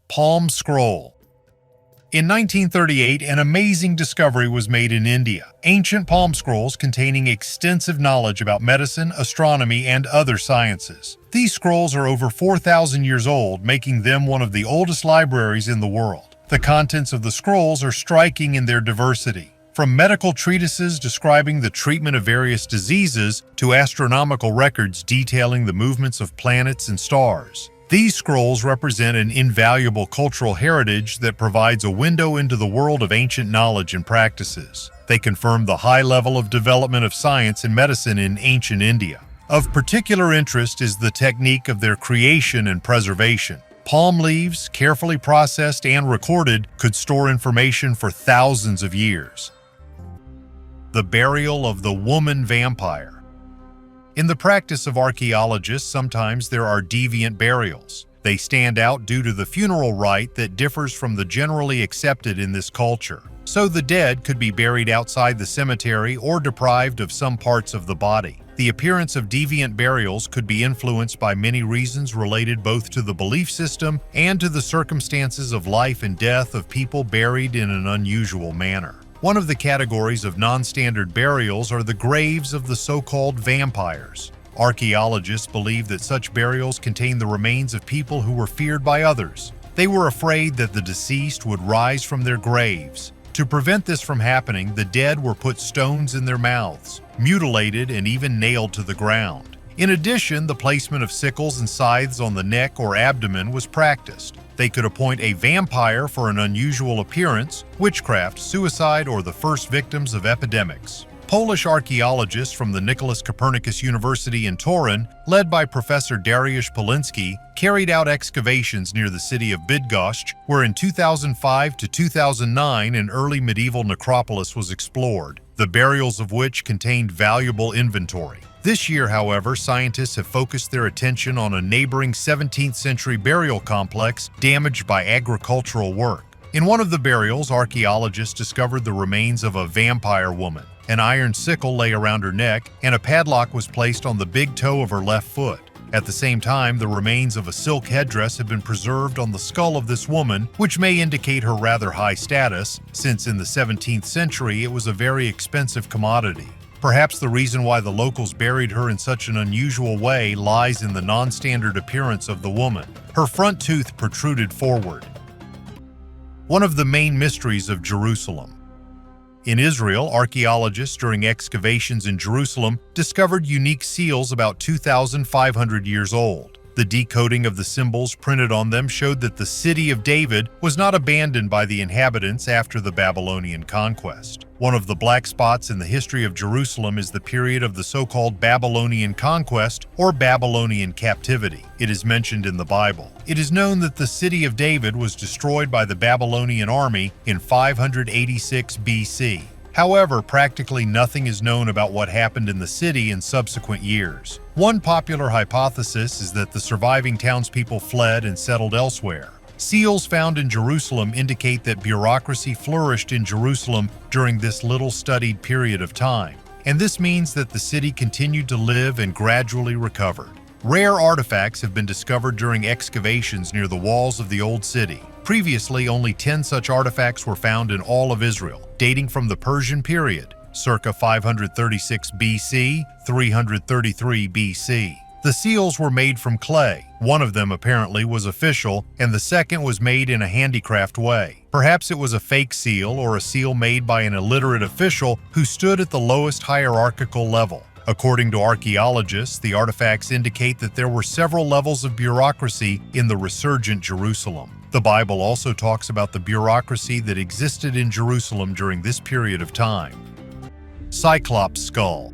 Palm Scroll. In 1938, an amazing discovery was made in India. Ancient palm scrolls containing extensive knowledge about medicine, astronomy, and other sciences. These scrolls are over 4,000 years old, making them one of the oldest libraries in the world. The contents of the scrolls are striking in their diversity. From medical treatises describing the treatment of various diseases to astronomical records detailing the movements of planets and stars. These scrolls represent an invaluable cultural heritage that provides a window into the world of ancient knowledge and practices. They confirm the high level of development of science and medicine in ancient India. Of particular interest is the technique of their creation and preservation. Palm leaves, carefully processed and recorded, could store information for thousands of years. The burial of the woman vampire. In the practice of archaeologists, sometimes there are deviant burials. They stand out due to the funeral rite that differs from the generally accepted in this culture. So the dead could be buried outside the cemetery or deprived of some parts of the body. The appearance of deviant burials could be influenced by many reasons related both to the belief system and to the circumstances of life and death of people buried in an unusual manner. One of the categories of non-standard burials are the graves of the so-called vampires. Archaeologists believe that such burials contain the remains of people who were feared by others. They were afraid that the deceased would rise from their graves. To prevent this from happening, the dead were put stones in their mouths, mutilated, and even nailed to the ground. In addition, the placement of sickles and scythes on the neck or abdomen was practiced. They could appoint a vampire for an unusual appearance, witchcraft, suicide, or the first victims of epidemics. Polish archaeologists from the Nicholas Copernicus University in Torun, led by Professor Dariusz Poliński, carried out excavations near the city of Bydgoszcz, where in 2005 to 2009 an early medieval necropolis was explored, the burials of which contained valuable inventory. This year, however, scientists have focused their attention on a neighboring 17th century burial complex damaged by agricultural work. In one of the burials, archaeologists discovered the remains of a vampire woman. An iron sickle lay around her neck, and a padlock was placed on the big toe of her left foot. At the same time, the remains of a silk headdress have been preserved on the skull of this woman, which may indicate her rather high status, since in the 17th century it was a very expensive commodity. Perhaps the reason why the locals buried her in such an unusual way lies in the non-standard appearance of the woman. Her front tooth protruded forward. One of the main mysteries of Jerusalem. In Israel, archaeologists during excavations in Jerusalem discovered unique seals about 2,500 years old. The decoding of the symbols printed on them showed that the city of David was not abandoned by the inhabitants after the Babylonian conquest. One of the black spots in the history of Jerusalem is the period of the so-called Babylonian conquest or Babylonian captivity. It is mentioned in the Bible. It is known that the city of David was destroyed by the Babylonian army in 586 BC. However, practically nothing is known about what happened in the city in subsequent years. One popular hypothesis is that the surviving townspeople fled and settled elsewhere. Seals found in Jerusalem indicate that bureaucracy flourished in Jerusalem during this little-studied period of time, and this means that the city continued to live and gradually recovered. Rare artifacts have been discovered during excavations near the walls of the Old City. Previously, only 10 such artifacts were found in all of Israel, dating from the Persian period, circa 536 BC, 333 BC. The seals were made from clay. One of them apparently was official, and the second was made in a handicraft way. Perhaps it was a fake seal or a seal made by an illiterate official who stood at the lowest hierarchical level. According to archaeologists, the artifacts indicate that there were several levels of bureaucracy in the resurgent Jerusalem. The Bible also talks about the bureaucracy that existed in Jerusalem during this period of time. Cyclops Skull.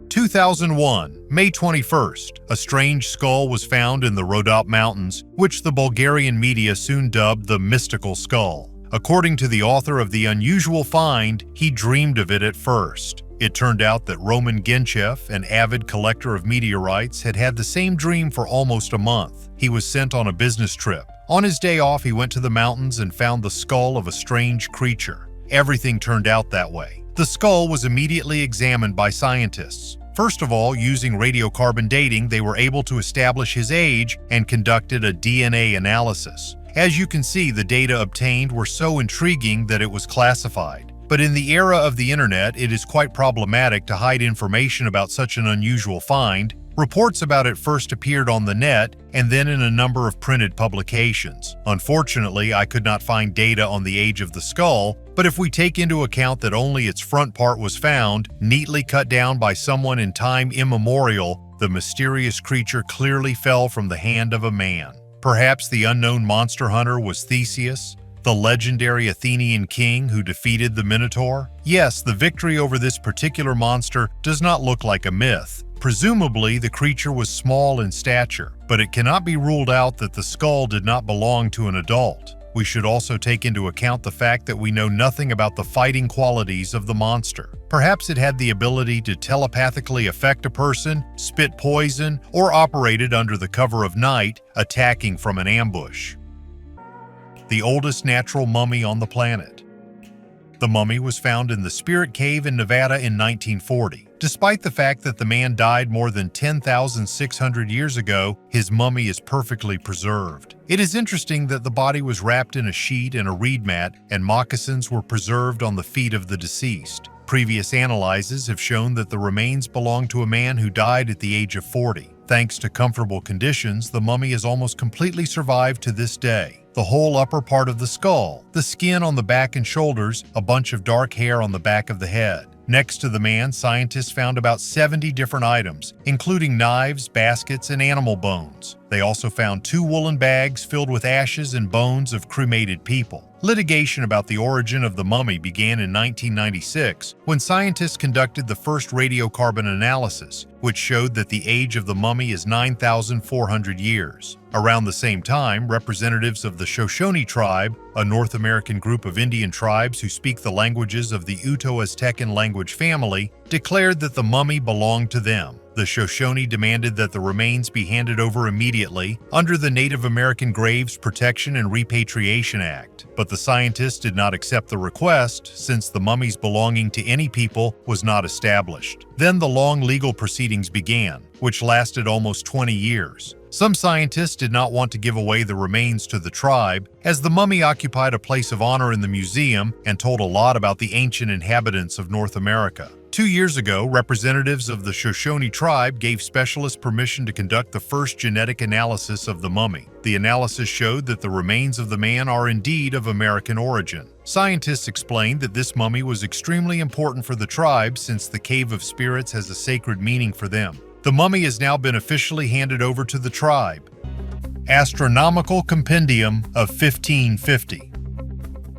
2001, May 21st, a strange skull was found in the Rhodope Mountains, which the Bulgarian media soon dubbed the mystical skull. According to the author of the unusual find, he dreamed of it at first. It turned out that Roman Genchev, an avid collector of meteorites, had had the same dream for almost a month. He was sent on a business trip. On his day off, he went to the mountains and found the skull of a strange creature. Everything turned out that way. The skull was immediately examined by scientists. First of all, using radiocarbon dating, they were able to establish his age and conducted a DNA analysis. As you can see, the data obtained were so intriguing that it was classified. But in the era of the internet, it is quite problematic to hide information about such an unusual find. Reports about it first appeared on the net and then in a number of printed publications. Unfortunately, I could not find data on the age of the skull, but if we take into account that only its front part was found, neatly cut down by someone in time immemorial, the mysterious creature clearly fell from the hand of a man. Perhaps the unknown monster hunter was Theseus, the legendary Athenian king who defeated the Minotaur? Yes, the victory over this particular monster does not look like a myth. Presumably, the creature was small in stature, but it cannot be ruled out that the skull did not belong to an adult. We should also take into account the fact that we know nothing about the fighting qualities of the monster. Perhaps it had the ability to telepathically affect a person, spit poison, or operated under the cover of night, attacking from an ambush. The oldest natural mummy on the planet. The mummy was found in the Spirit Cave in Nevada in 1940. Despite the fact that the man died more than 10,600 years ago, his mummy is perfectly preserved. It is interesting that the body was wrapped in a sheet and a reed mat, and moccasins were preserved on the feet of the deceased. Previous analyses have shown that the remains belong to a man who died at the age of 40. Thanks to comfortable conditions, the mummy has almost completely survived to this day. The whole upper part of the skull, the skin on the back and shoulders, a bunch of dark hair on the back of the head. Next to the man, scientists found about 70 different items, including knives, baskets, and animal bones. They also found 2 woolen bags filled with ashes and bones of cremated people. Litigation about the origin of the mummy began in 1996 when scientists conducted the first radiocarbon analysis, which showed that the age of the mummy is 9,400 years. Around the same time, representatives of the Shoshone tribe, a North American group of Indian tribes who speak the languages of the Uto-Aztecan language family, declared that the mummy belonged to them. The Shoshone demanded that the remains be handed over immediately under the Native American Graves Protection and Repatriation Act, but the scientists did not accept the request since the mummies belonging to any people was not established. Then the long legal proceedings began, which lasted almost 20 years. Some scientists did not want to give away the remains to the tribe, as the mummy occupied a place of honor in the museum and told a lot about the ancient inhabitants of North America. 2 years ago, representatives of the Shoshone tribe gave specialists permission to conduct the first genetic analysis of the mummy. The analysis showed that the remains of the man are indeed of American origin. Scientists explained that this mummy was extremely important for the tribe since the Cave of Spirits has a sacred meaning for them. The mummy has now been officially handed over to the tribe. Astronomical Compendium of 1550.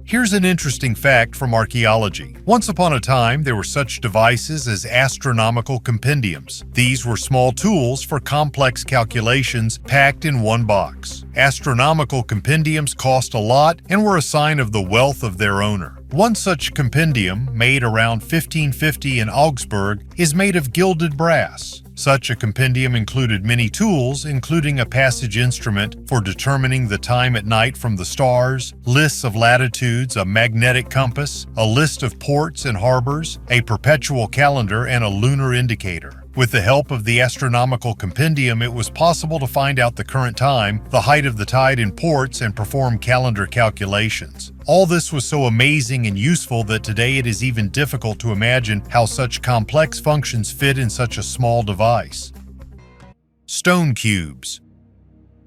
Here's an interesting fact from archaeology. Once upon a time, there were such devices as astronomical compendiums. These were small tools for complex calculations packed in one box. Astronomical compendiums cost a lot and were a sign of the wealth of their owner. One such compendium, made around 1550 in Augsburg, is made of gilded brass. Such a compendium included many tools, including a passage instrument for determining the time at night from the stars, lists of latitudes, a magnetic compass, a list of ports and harbors, a perpetual calendar, and a lunar indicator. With the help of the astronomical compendium, it was possible to find out the current time, the height of the tide in ports, and perform calendar calculations. All this was so amazing and useful that today it is even difficult to imagine how such complex functions fit in such a small device. Stone cubes.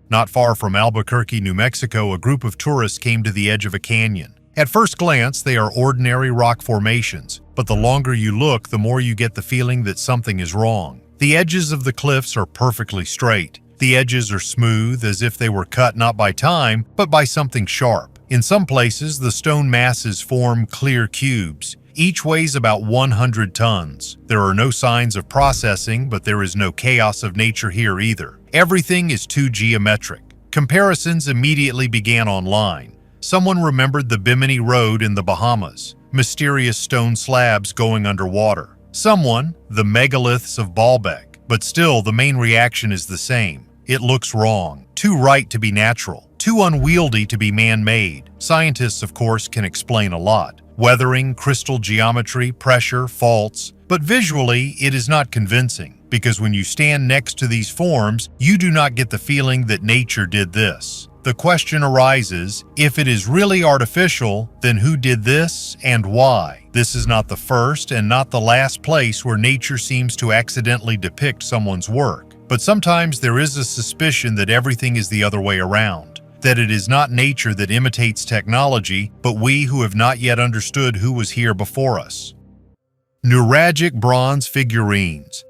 Not far from Albuquerque, New Mexico, a group of tourists came to the edge of a canyon. At first glance, they are ordinary rock formations, but the longer you look, the more you get the feeling that something is wrong. The edges of the cliffs are perfectly straight. The edges are smooth, as if they were cut not by time, but by something sharp. In some places, the stone masses form clear cubes. Each weighs about 100 tons. There are no signs of processing, but there is no chaos of nature here either. Everything is too geometric. Comparisons immediately began online. Someone remembered the Bimini Road in the Bahamas, mysterious stone slabs going underwater. Someone, the megaliths of Baalbek. But still, the main reaction is the same. It looks wrong, too right to be natural, too unwieldy to be man-made. Scientists, of course, can explain a lot. Weathering, crystal geometry, pressure, faults. But visually, it is not convincing, because when you stand next to these forms, you do not get the feeling that nature did this. The question arises, if it is really artificial, then who did this and why? This is not the first and not the last place where nature seems to accidentally depict someone's work. But sometimes there is a suspicion that everything is the other way around, that it is not nature that imitates technology, but we who have not yet understood who was here before us. Neuralgic bronze figurines.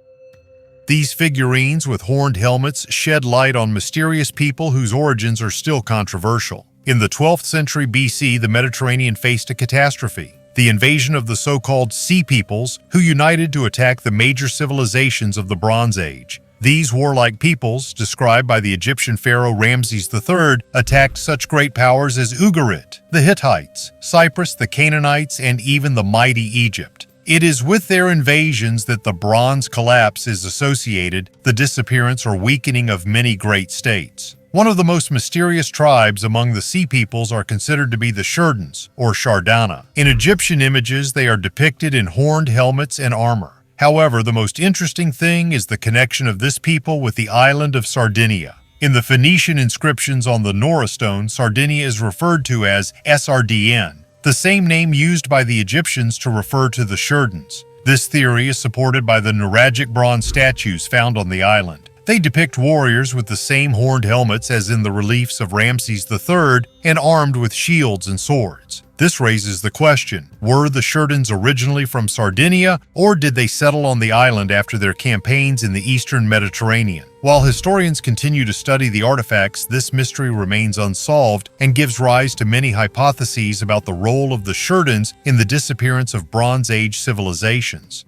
These figurines with horned helmets shed light on mysterious people whose origins are still controversial. In the 12th century BC, the Mediterranean faced a catastrophe, the invasion of the so-called Sea Peoples, who united to attack the major civilizations of the Bronze Age. These warlike peoples, described by the Egyptian pharaoh Ramses III, attacked such great powers as Ugarit, the Hittites, Cyprus, the Canaanites, and even the mighty Egypt. It is with their invasions that the Bronze Collapse is associated, the disappearance or weakening of many great states. One of the most mysterious tribes among the Sea Peoples are considered to be the Shurdans, or Shardana. In Egyptian images, they are depicted in horned helmets and armor. However, the most interesting thing is the connection of this people with the island of Sardinia. In the Phoenician inscriptions on the Nora stone, Sardinia is referred to as Srdn, the same name used by the Egyptians to refer to the Shurdans. This theory is supported by the neuralgic bronze statues found on the island. They depict warriors with the same horned helmets as in the reliefs of Ramses III and armed with shields and swords. This raises the question, were the Shurdans originally from Sardinia, or did they settle on the island after their campaigns in the eastern Mediterranean? While historians continue to study the artifacts, this mystery remains unsolved and gives rise to many hypotheses about the role of the Shurdans in the disappearance of Bronze Age civilizations.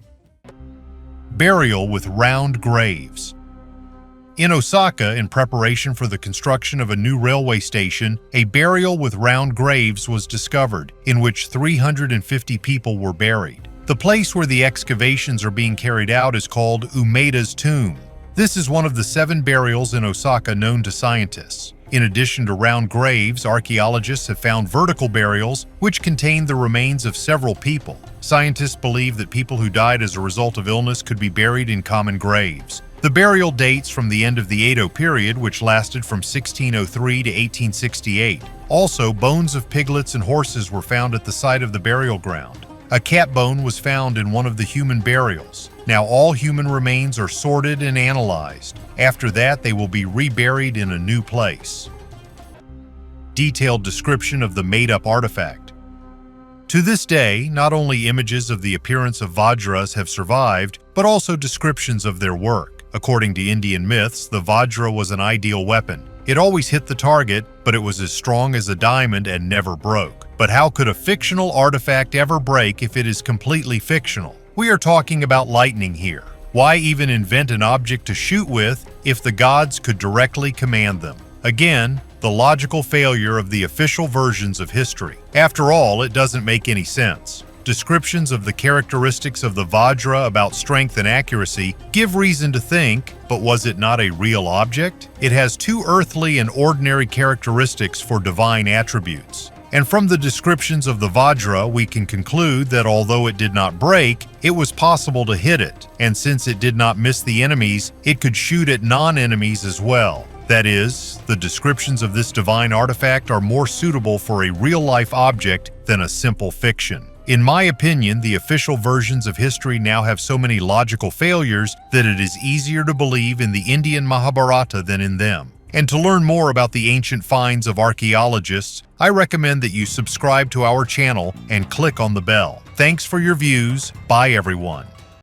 Burial with round graves. In Osaka, in preparation for the construction of a new railway station, a burial with round graves was discovered, in which 350 people were buried. The place where the excavations are being carried out is called Umeda's Tomb. This is one of the 7 burials in Osaka known to scientists. In addition to round graves, archaeologists have found vertical burials which contain the remains of several people. Scientists believe that people who died as a result of illness could be buried in common graves. The burial dates from the end of the Edo period, which lasted from 1603 to 1868. Also, bones of piglets and horses were found at the site of the burial ground. A cat bone was found in one of the human burials. Now all human remains are sorted and analyzed. After that, they will be reburied in a new place. Detailed description of the made-up artifact. To this day, not only images of the appearance of Vajras have survived, but also descriptions of their work. According to Indian myths, the Vajra was an ideal weapon. It always hit the target, but it was as strong as a diamond and never broke. But how could a fictional artifact ever break if it is completely fictional? We are talking about lightning here. Why even invent an object to shoot with if the gods could directly command them? Again, the logical failure of the official versions of history. After all, it doesn't make any sense. Descriptions of the characteristics of the Vajra about strength and accuracy give reason to think, but was it not a real object? It has 2 earthly and ordinary characteristics for divine attributes. And from the descriptions of the Vajra, we can conclude that although it did not break, it was possible to hit it, and since it did not miss the enemies, it could shoot at non-enemies as well. That is, the descriptions of this divine artifact are more suitable for a real-life object than a simple fiction. In my opinion, the official versions of history now have so many logical failures that it is easier to believe in the Indian Mahabharata than in them. And to learn more about the ancient finds of archaeologists, I recommend that you subscribe to our channel and click on the bell. Thanks for your views. Bye everyone.